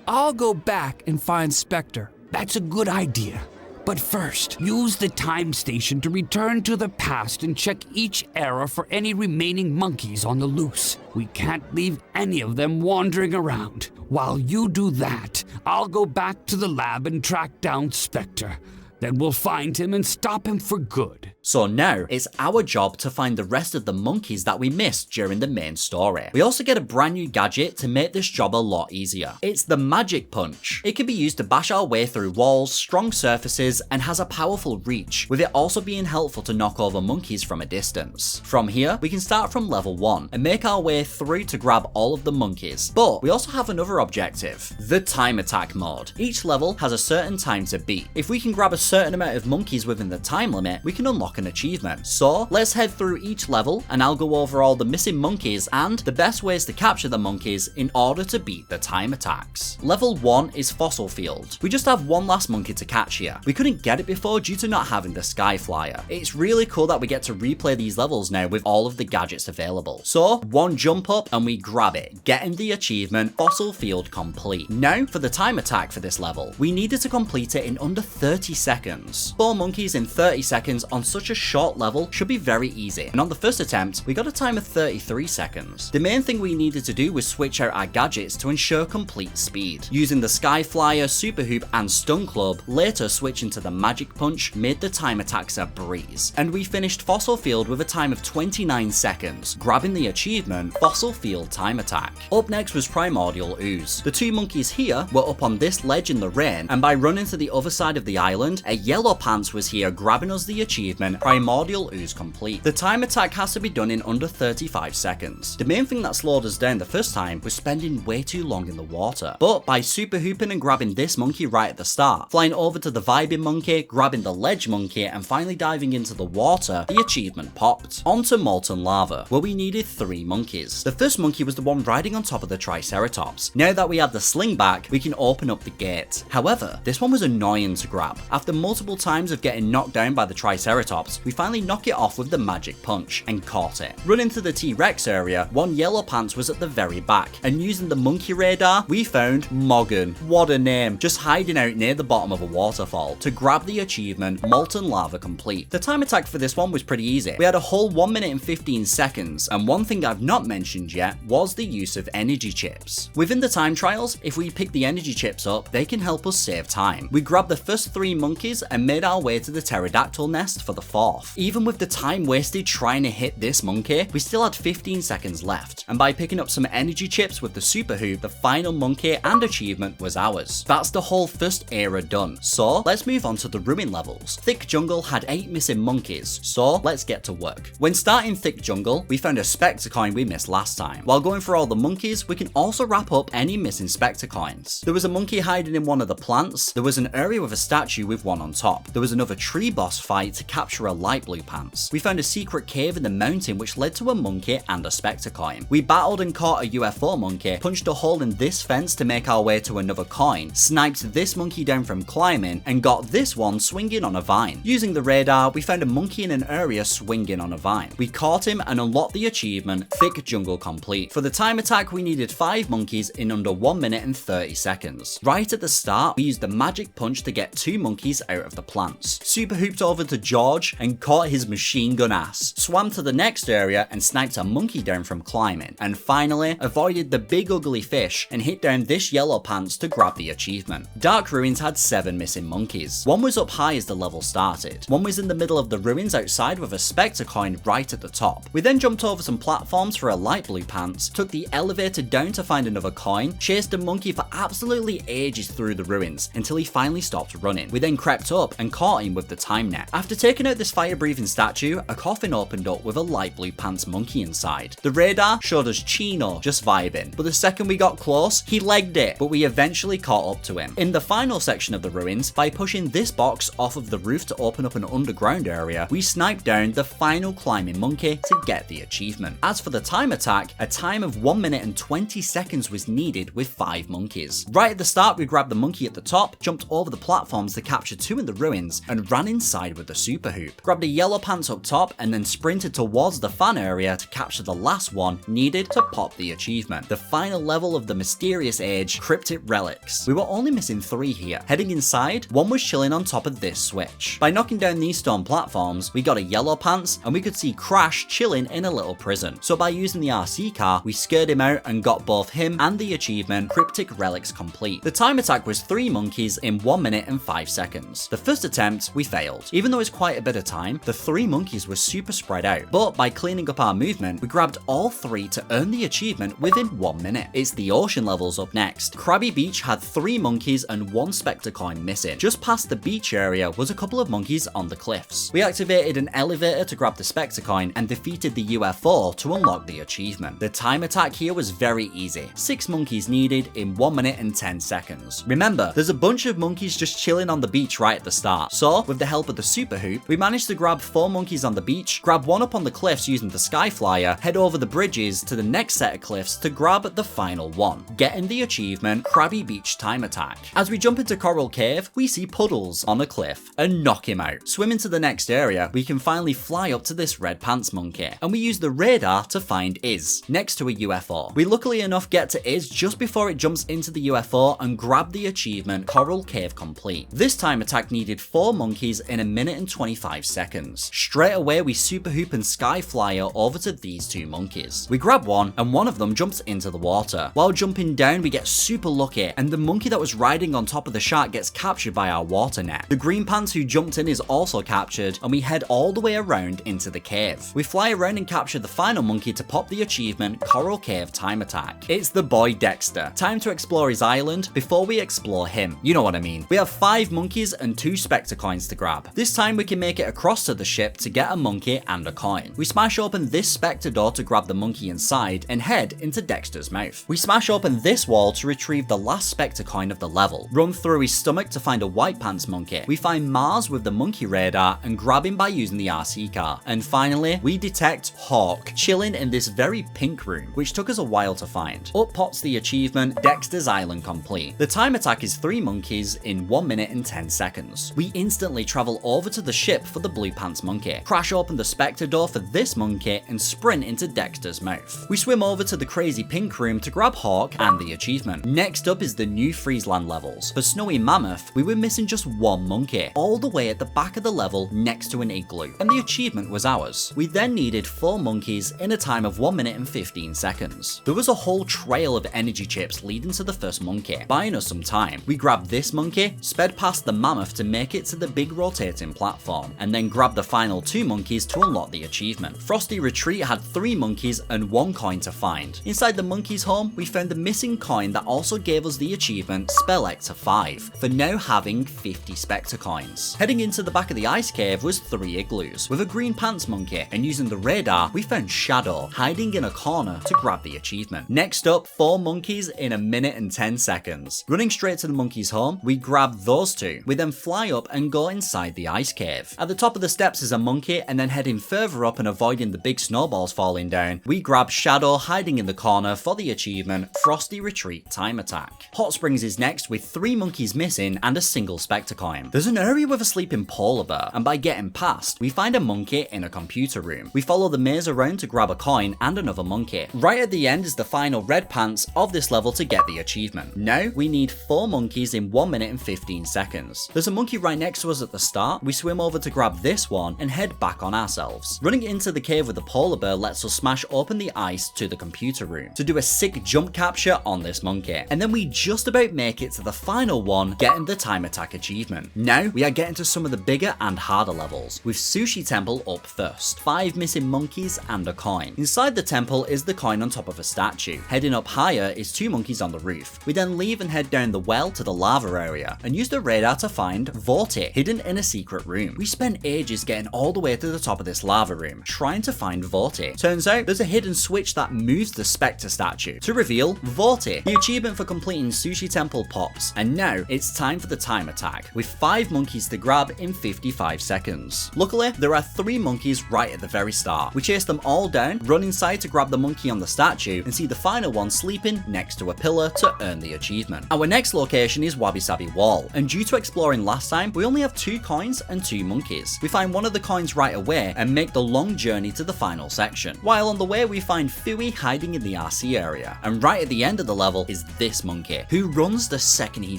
I'll go back and find Specter. That's a good idea. But first, use the time station to return to the past and check each era for any remaining monkeys on the loose. We can't leave any of them wandering around. While you do that, I'll go back to the lab and track down Specter. Then we'll find him and stop him for good. So now, it's our job to find the rest of the monkeys that we missed during the main story. We also get a brand new gadget to make this job a lot easier. It's the Magic Punch. It can be used to bash our way through walls, strong surfaces, and has a powerful reach, with it also being helpful to knock over monkeys from a distance. From here, we can start from level 1 and make our way through to grab all of the monkeys. But we also have another objective, the time attack mode. Each level has a certain time to beat. If we can grab a certain amount of monkeys within the time limit, we can unlock an achievement. So let's head through each level and I'll go over all the missing monkeys and the best ways to capture the monkeys in order to beat the time attacks. Level 1 is Fossil Field. We just have one last monkey to catch here. We couldn't get it before due to not having the Sky Flyer. It's really cool that we get to replay these levels now with all of the gadgets available. So one jump up and we grab it, getting the achievement Fossil Field complete. Now for the time attack for this level. We needed to complete it in under 30 seconds. 4 monkeys in 30 seconds on such a short level should be very easy, and on the first attempt we got a time of 33 seconds. The main thing we needed to do was switch out our gadgets to ensure complete speed. Using the Sky Flyer, Super Hoop and Stun Club, later switching to the Magic Punch made the time attacks a breeze, and we finished Fossil Field with a time of 29 seconds, grabbing the achievement Fossil Field Time Attack. Up next was Primordial Ooze. The 2 monkeys here were up on this ledge in the rain, and by running to the other side of the island, a Yellow Pants was here grabbing us the achievement Primordial Ooze Complete. The time attack has to be done in under 35 seconds. The main thing that slowed us down the first time was spending way too long in the water, but by super hooping and grabbing this monkey right at the start, flying over to the vibing monkey, grabbing the ledge monkey and finally diving into the water, the achievement popped. On to Molten Lava, where we needed 3 monkeys. The first monkey was the one riding on top of the Triceratops. Now that we have the sling back, we can open up the gate. However, this one was annoying to grab. After multiple times of getting knocked down by the Triceratops, we finally knock it off with the Magic Punch and caught it. Running to the T-Rex area, one Yellow Pants was at the very back, and using the monkey radar, we found Morgan. What a name, just hiding out near the bottom of a waterfall to grab the achievement Molten Lava Complete. The time attack for this one was pretty easy. We had a whole 1 minute and 15 seconds, and one thing I've not mentioned yet was the use of energy chips. Within the time trials, if we pick the energy chips up, they can help us save time. We grabbed the first 3 monkeys and made our way to the pterodactyl nest for the 4th. Even with the time wasted trying to hit this monkey, we still had 15 seconds left, and by picking up some energy chips with the super hoop, the final monkey and achievement was ours. That's the whole first era done, so let's move on to the ruin levels. Thick Jungle had 8 missing monkeys, so let's get to work. When starting Thick Jungle, we found a Specter coin we missed last time. While going through all the monkeys, we can also wrap up any missing Specter coins. There was a monkey hiding in one of the plants, there was an area with a statue with one on top, there was another tree boss fight to capture a light blue pants. We found a secret cave in the mountain which led to a monkey and a Specter coin. We battled and caught a UFO monkey, punched a hole in this fence to make our way to another coin, sniped this monkey down from climbing, and got this one swinging on a vine. Using the radar, we found a monkey in an area swinging on a vine. We caught him and unlocked the achievement, Thick Jungle complete. For the time attack, we needed 5 monkeys in under 1 minute and 30 seconds. Right at the start, we used the magic punch to get 2 monkeys out of the plants. Super hooped over to George and caught his machine gun ass. Swam to the next area and sniped a monkey down from climbing. And finally, avoided the big ugly fish and hit down this yellow pants to grab the achievement. Dark Ruins had 7 missing monkeys. One was up high as the level started. One was in the middle of the ruins outside with a Specter coin right at the top. We then jumped over some platforms for a light blue pants, took the elevator down to find another coin, chased a monkey for absolutely ages through the ruins until he finally stopped running. We then crept up and caught him with the time net. After taking out this fire breathing statue, a coffin opened up with a light blue pants monkey inside. The radar showed us Chino just vibing, but the second we got close, he legged it, but we eventually caught up to him. In the final section of the ruins, by pushing this box off of the roof to open up an underground area, we sniped down the final climbing monkey to get the achievement. As for the time attack, a time of 1 minute and 20 seconds was needed with 5 monkeys. Right at the start, we grabbed the monkey at the top, jumped over the platforms to capture 2 in the ruins, and ran inside with the super hoop. Grabbed a yellow pants up top and then sprinted towards the fan area to capture the last one needed to pop the achievement. The final level of the mysterious age, Cryptic Relics. We were only missing 3 here. Heading inside, one was chilling on top of this switch. By knocking down these stone platforms, we got a yellow pants and we could see Crash chilling in a little prison. So by using the RC car, we scared him out and got both him and the achievement, Cryptic Relics complete. The time attack was 3 monkeys in 1 minute and 5 seconds. The first attempt, we failed. Even though it's quite a bit of time, the 3 monkeys were super spread out. But by cleaning up our movement, we grabbed all 3 to earn the achievement within 1 minute. It's the ocean levels up next. Krabby Beach had 3 monkeys and 1 Specter coin missing. Just past the beach area was a couple of monkeys on the cliffs. We activated an elevator to grab the Specter coin and defeated the UFO to unlock the achievement. The time attack here was very easy. 6 monkeys needed in 1 minute and 10 seconds. Remember, there's a bunch of monkeys just chilling on the beach right at the start. So, with the help of the super hoop, we managed to grab 4 monkeys on the beach, grab 1 up on the cliffs using the sky flyer, head over the bridges to the next set of cliffs to grab the final one, getting the achievement, Krabby Beach time attack. As we jump into Coral Cave, we see Puddles on a cliff and knock him out. Swimming to the next area, we can finally fly up to this red pants monkey, and we use the radar to find Iz, next to a UFO. We luckily enough get to Iz just before it jumps into the UFO and grab the achievement, Coral Cave complete. This time attack needed 4 monkeys in 1 minute and 25 seconds. Straight away, we super hoop and sky flyer over to these 2 monkeys. We grab one, and one of them jumps into the water. While jumping down, we get super lucky, and the monkey that was riding on top of the shark gets captured by our water net. The green pants who jumped in is also captured, and we head all the way around into the cave. We fly around and capture the final monkey to pop the achievement, Coral Cave time attack. It's the boy Dexter. Time to explore his island before we explore him. You know what I mean. We have 5 monkeys and 2 Specter coins to grab. This time we can make it across to the ship to get a monkey and a coin. We smash open this Specter door to grab the monkey inside and head into Dexter's mouth. We smash open this wall to retrieve the last Specter coin of the level. Run through his stomach to find a white pants monkey. We find Mars with the monkey radar and grab him by using the RC car. And finally, we detect Hawk chilling in this very pink room, which took us a while to find. Up pops the achievement, Dexter's Island complete. The time attack is 3 monkeys in 1 minute and 10 seconds. We instantly travel over to the ship for the blue pants monkey, crash open the Specter door for this monkey, and sprint into Dexter's mouth. We swim over to the crazy pink room to grab Hawk and the achievement. Next up is the new Friesland levels. For Snowy Mammoth, we were missing just 1 monkey, all the way at the back of the level next to an igloo, and the achievement was ours. We then needed 4 monkeys in a time of 1 minute and 15 seconds. There was a whole trail of energy chips leading to the first monkey, buying us some time. We grabbed this monkey, sped past the mammoth to make it to the big rotating platform. and then grab the final 2 monkeys to unlock the achievement. Frosty Retreat had 3 monkeys and 1 coin to find. Inside the monkey's home, we found the missing coin that also gave us the achievement Specter 5 for now having 50 Specter coins. Heading into the back of the ice cave was 3 igloos with a green pants monkey, and using the radar we found Shadow hiding in a corner to grab the achievement. Next up, 4 monkeys in 1 minute and 10 seconds. Running straight to the monkey's home, we grab those 2. We then fly up and go inside the ice cave. At the top of the steps is a monkey, and then heading further up and avoiding the big snowballs falling down, we grab Shadow hiding in the corner for the achievement Frosty Retreat Time Attack. Hot Springs is next with 3 monkeys missing and a single Specter coin. There's an area with a sleeping polar bear, and by getting past, we find a monkey in a computer room. We follow the maze around to grab a coin and another monkey. Right at the end is the final red pants of this level to get the achievement. Now we need 4 monkeys in 1 minute and 15 seconds. There's a monkey right next to us at the start. We swim over to grab this one and head back on ourselves. Running into the cave with the polar bear lets us smash open the ice to the computer room to do a sick jump capture on this monkey, and then we just about make it to the final one, getting the time attack achievement. Now we are getting to some of the bigger and harder levels, with Sushi Temple up first. 5 missing monkeys and a coin. Inside the temple is the coin on top of a statue. Heading up higher is 2 monkeys on the roof. We then leave and head down the well to the lava area and use the radar to find Vorti hidden in a secret room. We spent ages getting all the way to the top of this lava room trying to find Vorti. Turns out there's a hidden switch that moves the Specter statue to reveal Vorti. The achievement for completing Sushi Temple pops, and now it's time for the time attack with 5 monkeys to grab in 55 seconds. Luckily, there are 3 monkeys right at the very start. We chase them all down, run inside to grab the monkey on the statue, and see the final one sleeping next to a pillar to earn the achievement. Our next location is Wabi Sabi Wall, and due to exploring last time, we only have 2 coins and 2 monkeys. We find one of the coins right away and make the long journey to the final section. While on the way, we find Fui hiding in the RC area, and right at the end of the level is this monkey, who runs the second he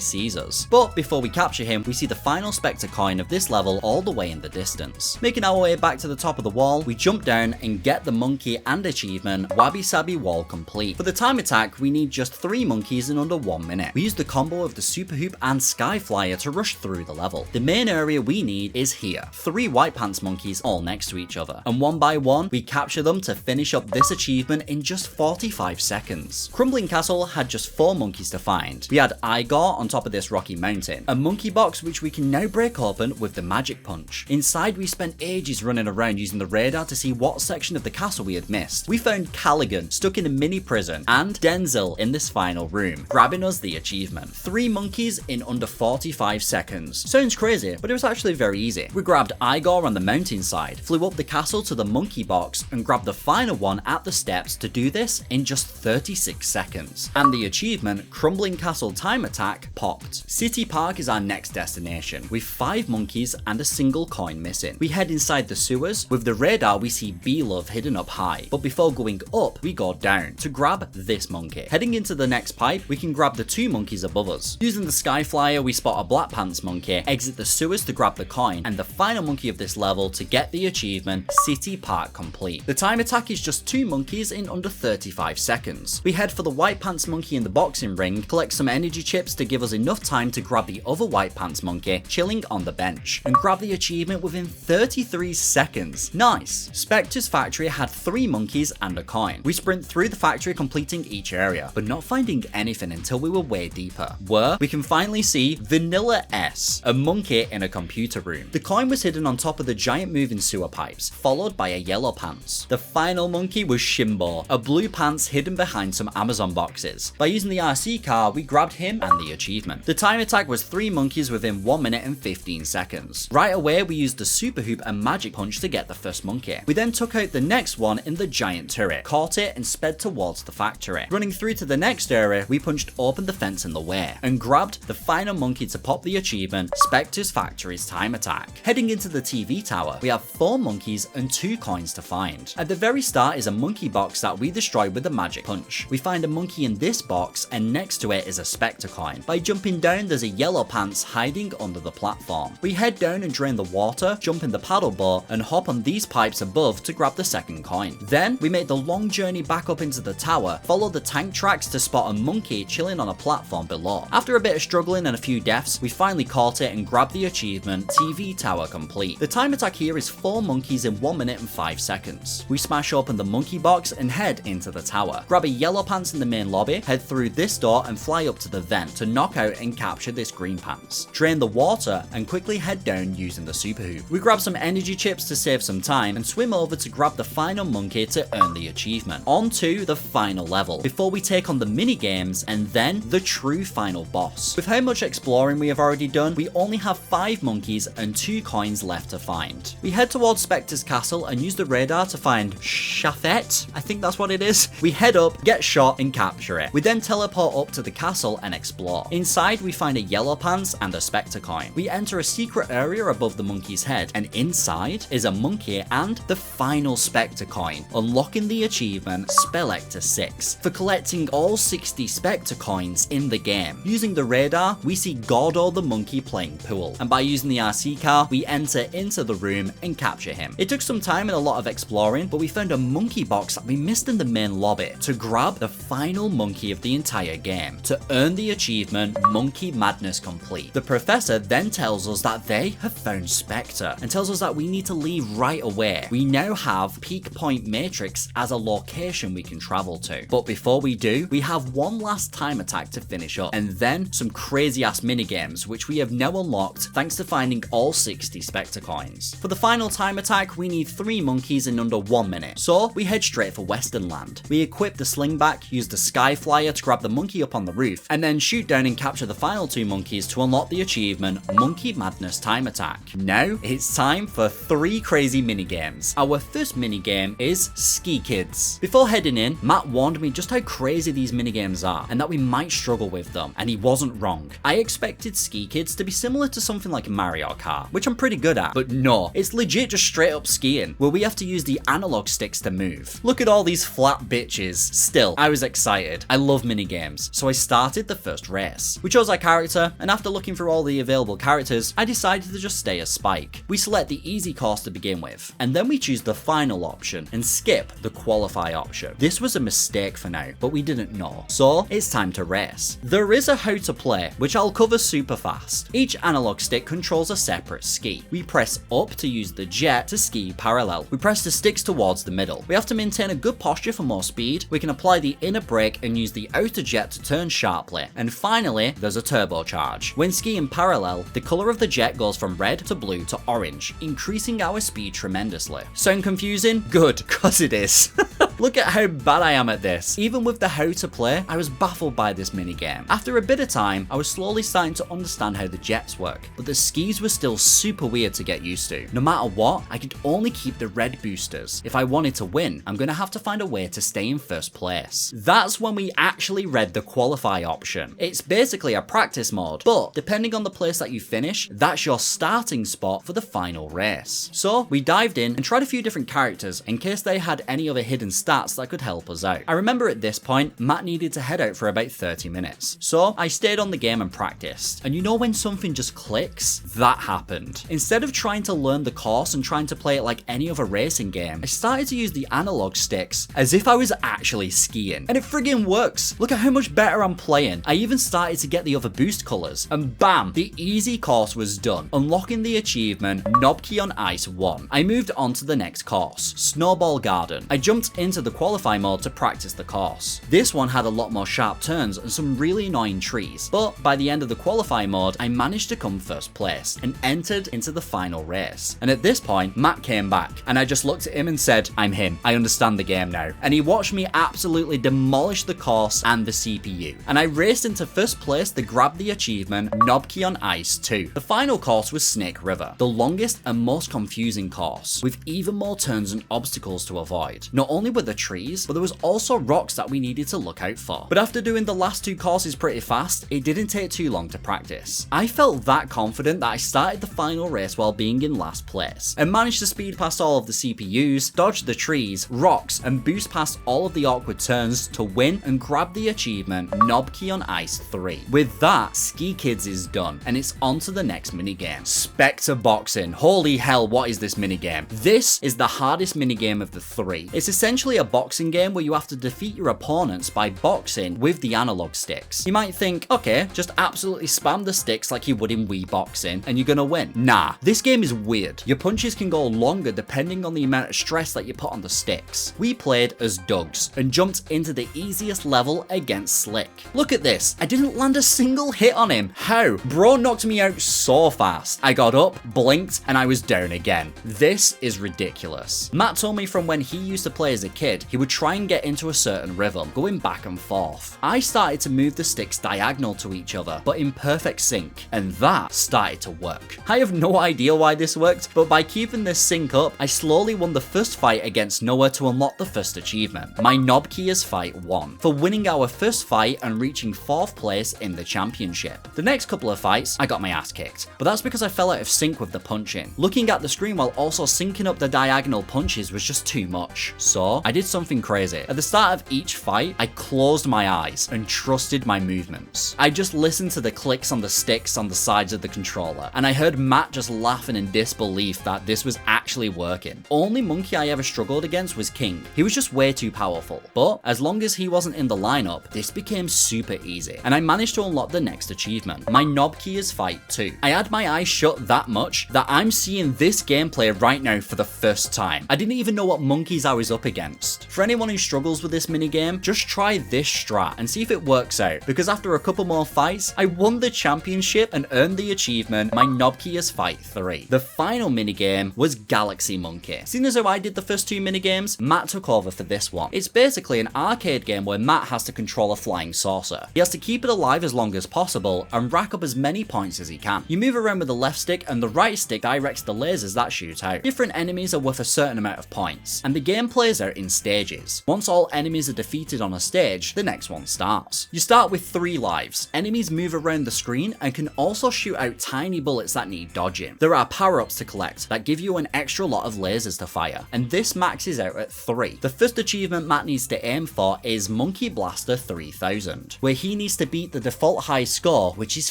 sees us. But before we capture him, we see the final Specter coin of this level all the way in the distance. Making our way back to the top of the wall, we jump down and get the monkey and achievement Wabi Sabi Wall complete. For the time attack, we need just 3 monkeys in under 1 minute. We use the combo of the Super Hoop and Sky Flyer to rush through the level. The main area we need is here. 3 white pants monkeys all next to each other, and one by one, we capture them to finish up this achievement in just 45 seconds. Crumbling Castle had just 4 monkeys to find. We had Igor on top of this rocky mountain, a monkey box which we can now break open with the magic punch. Inside, we spent ages running around using the radar to see what section of the castle we had missed. We found Callaghan stuck in a mini prison and Denzel in this final room, grabbing us the achievement. 3 monkeys in under 45 seconds. Sounds crazy, but it was actually very easy. We grabbed Igor on the mountainside, flew up the castle to the monkey box, and grabbed the final one at the steps to do this in just 36 seconds. And the achievement, Crumbling Castle Time Attack, popped. City Park is our next destination, with 5 monkeys and a single coin missing. We head inside the sewers. With the radar, we see B-Love hidden up high, but before going up, we go down to grab this monkey. Heading into the next pipe, we can grab the 2 monkeys above us. Using the Sky Flyer, we spot a Black Pants monkey, exit the sewers to grab the coin, and the final monkey of this level to get the achievement City Park complete. The time attack is just 2 monkeys in under 35 seconds. We head for the White Pants monkey in the boxing ring, collect some energy chips to give us enough time to grab the other White Pants monkey chilling on the bench, and grab the achievement within 33 seconds. Nice! Specter's factory had 3 monkeys and a coin. We sprint through the factory completing each area, but not finding anything until we were way deeper, where we can finally see Vanilla S, a monkey in a computer room. The coin was hidden on top of the giant moving sewer pipes, followed by a yellow pants. The final monkey was Shimbo, a blue pants hidden behind some Amazon boxes. By using the RC car, we grabbed him and the achievement. The time attack was 3 monkeys within 1 minute and 15 seconds. Right away, we used the Super Hoop and Magic Punch to get the first monkey. We then took out the next one in the giant turret, caught it, and sped towards the factory. Running through to the next area, we punched open the fence in the way, and grabbed the final monkey to pop the achievement, Specter's Factory's Time Attack. Heading into the TV tower, we have 4 monkeys and 2 coins to find. At the very start is a monkey box that we destroyed with the Magic Punch. We find a monkey in this box, and next to it is a Specter coin. By jumping down, there's a yellow pants hiding under the platform. We head down and drain the water, jump in the paddle boat, and hop on these pipes above to grab the second coin. Then, we make the long journey back up into the tower, follow the tank tracks to spot a monkey chilling on a platform below. After a bit of struggling and a few deaths, we finally caught it and grabbed the achievement TV Tower complete. The time attack here is 4 monkeys in 1 minute and 5 seconds. We smash open the monkey box and head into the tower. Grab a yellow pants in the main lobby, head through this door and fly up to the vent to knock out and capture this green pants. Drain the water and quickly head down using the super hoop. We grab some energy chips to save some time and swim over to grab the final monkey to earn the achievement. On to the final level, before we take on the mini games and then the true final boss. With how much exploring we have already done, we only have 5 monkeys and 2 coins left to find. We head towards Specter's castle and use the radar to find Shafet, I think that's what it is. We head up, get shot and capture it. We then teleport up to the castle and explore. Inside we find a yellow pants and a Specter coin. We enter a secret area above the monkey's head and inside is a monkey and the final Specter coin, unlocking the achievement Specter 6 for collecting all 60 Specter coins in the game. Using the radar, we see Gordo the monkey playing pool, and by using the RC car, we enter into the room and capture him. It took some time and a lot of exploring, but we found a monkey box that we missed in the main lobby to grab the final monkey of the entire game to earn the achievement Monkey Madness Complete. The professor then tells us that they have found Specter and tells us that we need to leave right away. We now have Peak Point Matrix as a location we can travel to. But before we do, we have one last time attack to finish up, and then some crazy ass minigames which we have now unlocked thanks to finding all 60 Specter coins. For the final time attack, we need 3 monkeys in under 1 minute, so we head straight for Western Land. We equip the slingback, use the Sky Flyer to grab the monkey up on the roof, and then shoot down and capture the final 2 monkeys to unlock the achievement Monkey Madness Time Attack. Now it's time for 3 crazy minigames. Our first minigame is Ski Kids. Before heading in, Matt warned me just how crazy these minigames are and that we might struggle with them, and he wasn't wrong. I expected Ski Kids to be similar to something like Mario Kart, which I'm pretty good at, but no, it's legit just straight up skiing, where we have to use the analog sticks to move. Look at all these flat bitches. Still, I was excited. I love minigames, so I started the first race. We chose our character, and after looking through all the available characters, I decided to just stay as Spike. We select the easy course to begin with, and then we choose the final option and skip the qualify option. This was a mistake for now, but we didn't know, so it's time to race. There is a how to play, which I'll cover super fast. Each analog stick controls a separate ski. We press up to use the jet to ski parallel. We press the sticks towards the middle. We have to maintain a good posture for more speed. We can apply the inner brake and use the outer jet to turn sharply. And finally, there's a turbocharge. When skiing parallel, the color of the jet goes from red to blue to orange, increasing our speed tremendously. Sound confusing? Good, cause it is. Look at how bad I am at this. Even with the how to play, I was baffled by this minigame. After a bit of time, I was slowly starting to understand how the jets work, but the skis were still super weird to get used to. No matter what, I could only keep the red boosters. If I wanted to win, I'm gonna have to find a way to stay in first place. That's when we actually read the qualify option. It's basically a practice mode, but depending on the place that you finish, that's your starting spot for the final race. So we dived in and tried a few different characters in case they had any other hidden stats that could help us out. I remember at this point, Matt needed to head out for about 30 minutes. So I stayed on the game and practiced. And you know when something just clicks? That happened. Instead of trying to learn the course and trying to play it like any other racing game, I started to use the analog sticks as if I was actually skiing. And it friggin' works. Look at how much better I'm playing. I even started to get the other boost colors. And bam, the easy course was done, unlocking the achievement Knobkey on Ice 1. I moved on to the next course, Snowball Garden. I jumped into the qualify mode to practice the course. This one had a lot more sharp turns and some really annoying trees, but by the end of the qualify mode, I managed to come first place and entered into the final race. And at this point, Matt came back and I just looked at him and said, I'm him. I understand the game now. And he watched me absolutely demolish the course and the CPU. And I raced into first place to grab the achievement Knobkey on Ice 2. The final course was Snake River, the longest and most confusing course, with even more turns and obstacles to avoid. Not only were the trees, but there was also rocks that we needed to look out for. But after doing the last 2 courses pretty fast, it didn't take too long to practice. I felt that confident that I started the final race while being in last place, and managed to speed past all of the CPUs, dodge the trees, rocks, and boost past all of the awkward turns to win and grab the achievement Knobkey on Ice 3. With that, Ski Kids is done, and it's on to the next minigame, Specter Boxing. Holy hell, what is this minigame? This is the hardest minigame of the 3. It's essentially basically a boxing game where you have to defeat your opponents by boxing with the analog sticks. You might think, okay, just absolutely spam the sticks like you would in Wii boxing and you're gonna win. Nah, this game is weird. Your punches can go longer depending on the amount of stress that you put on the sticks. We played as Dugs and jumped into the easiest level against Slick. Look at this, I didn't land a single hit on him. How? Bro knocked me out so fast. I got up, blinked, and I was down again. This is ridiculous. Matt told me from when he used to play as a kid, he would try and get into a certain rhythm, going back and forth. I started to move the sticks diagonal to each other, but in perfect sync, and that started to work. I have no idea why this worked, but by keeping this sync up, I slowly won the first fight against Noah to unlock the first achievement. My Knob Keyers fight won, for winning our first fight and reaching 4th place in the championship. The next couple of fights, I got my ass kicked, but that's because I fell out of sync with the punching. Looking at the screen while also syncing up the diagonal punches was just too much, so I did something crazy. At the start of each fight, I closed my eyes and trusted my movements. I just listened to the clicks on the sticks on the sides of the controller, and I heard Matt just laughing in disbelief that this was actually working. Only monkey I ever struggled against was King. He was just way too powerful, but as long as he wasn't in the lineup, this became super easy, and I managed to unlock the next achievement, my Knob Keyers fight 2. I had my eyes shut that much that I'm seeing this gameplay right now for the first time. I didn't even know what monkeys I was up against. For anyone who struggles with this minigame, just try this strat and see if it works out, because after a couple more fights, I won the championship and earned the achievement, my Knob Keyers fight 3. The final minigame was Galaxy Monkey. Seeing as how I did the first 2 minigames, Matt took over for this one. It's basically an arcade game where Matt has to control a flying saucer. He has to keep it alive as long as possible and rack up as many points as he can. You move around with the left stick and the right stick directs the lasers that shoot out. Different enemies are worth a certain amount of points, and the game plays out in stages. Once all enemies are defeated on a stage, the next one starts. You start with 3 lives. Enemies move around the screen and can also shoot out tiny bullets that need dodging. There are power-ups to collect that give you an extra lot of lasers to fire, and this maxes out at 3. The first achievement Matt needs to aim for is Monkey Blaster 3000, where he needs to beat the default high score, which is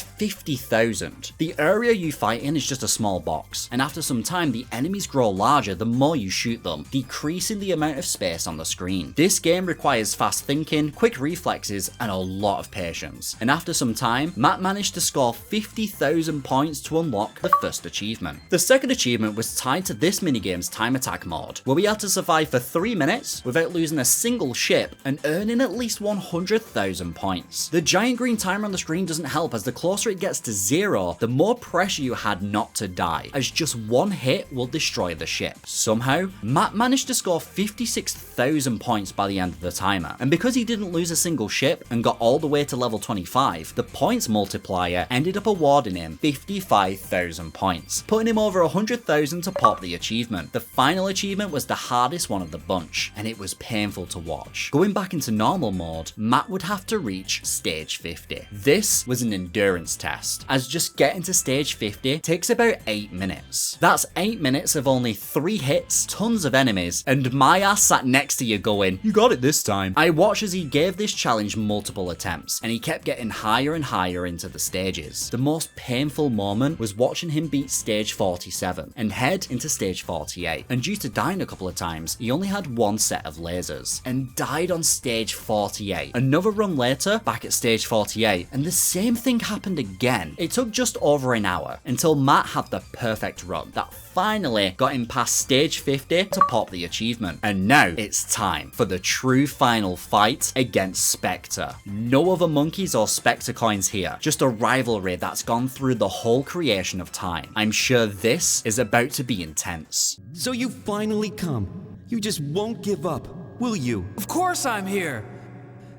50,000. The area you fight in is just a small box, and after some time the enemies grow larger the more you shoot them, decreasing the amount of space on the screen. This game requires fast thinking, quick reflexes, and a lot of patience, and after some time, Matt managed to score 50,000 points to unlock the first achievement. The second achievement was tied to this minigame's time attack mode, where we had to survive for 3 minutes without losing a single ship and earning at least 100,000 points. The giant green timer on the screen doesn't help, as the closer it gets to 0, the more pressure you had not to die, as just one hit will destroy the ship. Somehow, Matt managed to score 56,000 points by the end of the timer, and because he didn't lose a single ship and got all the way to level 25, the points multiplier ended up awarding him 55,000 points, putting him over 100,000 to pop the achievement. The final achievement was the hardest one of the bunch, and it was painful to watch. Going back into normal mode, Matt would have to reach stage 50. This was an endurance test, as just getting to stage 50 takes about 8 minutes. That's 8 minutes of only 3 hits, tons of enemies, and my ass sat next to you going, "You got it this time." I watched as he gave this challenge multiple attempts, and he kept getting higher and higher into the stages. The most painful moment was watching him beat stage 47 and head into stage 48, and due to dying a couple of times, he only had 1 set of lasers, and died on stage 48. Another run later, back at stage 48, and the same thing happened again. It took just over an hour until Matt had the perfect run that finally got him past stage 50 to pop the achievement. And now it's time for the true final fight against Specter. No other monkeys or Specter coins here, just a rivalry that's gone through the whole creation of time. I'm sure this is about to be intense. So you finally come. You just won't give up, will you? Of course I'm here.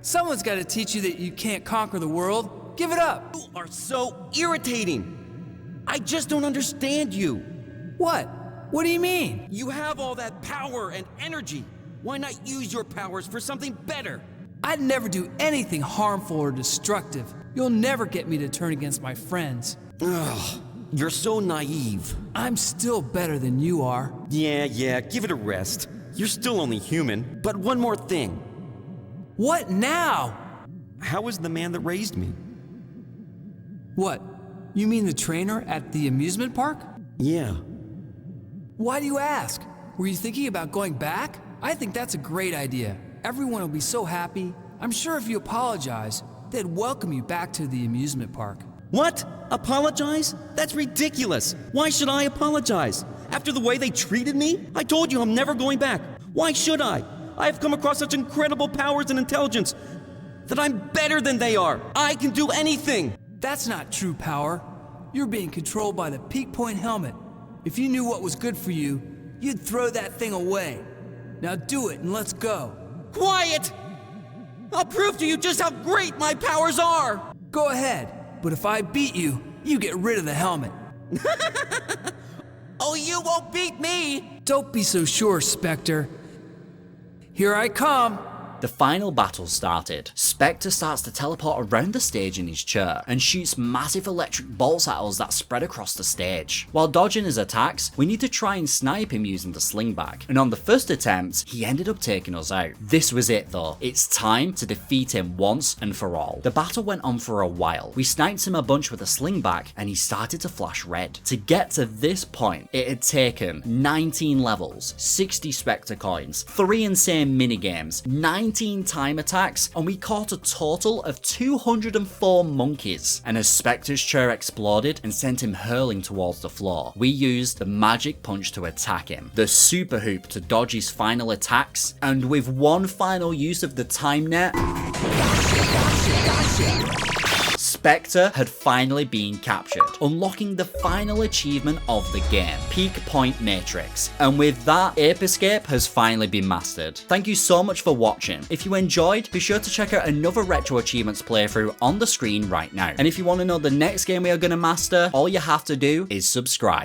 Someone's got to teach you that you can't conquer the world. Give it up. You are so irritating. I just don't understand you. What? What do you mean? You have all that power and energy. Why not use your powers for something better? I'd never do anything harmful or destructive. You'll never get me to turn against my friends. Ugh, you're so naive. I'm still better than you are. Yeah, give it a rest. You're still only human. But one more thing. What now? How was the man that raised me? What? You mean the trainer at the amusement park? Yeah. Why do you ask? Were you thinking about going back? I think that's a great idea. Everyone will be so happy. I'm sure if you apologize, they'd welcome you back to the amusement park. What? Apologize? That's ridiculous. Why should I apologize? After the way they treated me? I told you I'm never going back. Why should I? I have come across such incredible powers and intelligence that I'm better than they are. I can do anything. That's not true power. You're being controlled by the peak point helmet. If you knew what was good for you, you'd throw that thing away. Now do it and let's go. Quiet! I'll prove to you just how great my powers are! Go ahead, but if I beat you, you get rid of the helmet. Oh, you won't beat me! Don't be so sure, Specter. Here I come. The final battle started. Specter starts to teleport around the stage in his chair and shoots massive electric bolts at us that spread across the stage. While dodging his attacks, we need to try and snipe him using the sling bag, and on the first attempt, he ended up taking us out. This was it though. It's time to defeat him once and for all. The battle went on for a while. We sniped him a bunch with a sling bag and he started to flash red. To get to this point, it had taken 19 levels, 60 Specter coins, 3 insane minigames, 19 time attacks, and we caught a total of 204 monkeys. And as Specter's chair exploded and sent him hurling towards the floor, we used the magic punch to attack him, the super hoop to dodge his final attacks, and with one final use of the time net, Specter had finally been captured, unlocking the final achievement of the game, Peak Point Matrix. And with that, Ape Escape has finally been mastered. Thank you so much for watching. If you enjoyed, be sure to check out another Retro Achievements playthrough on the screen right now. And if you want to know the next game we are going to master, all you have to do is subscribe.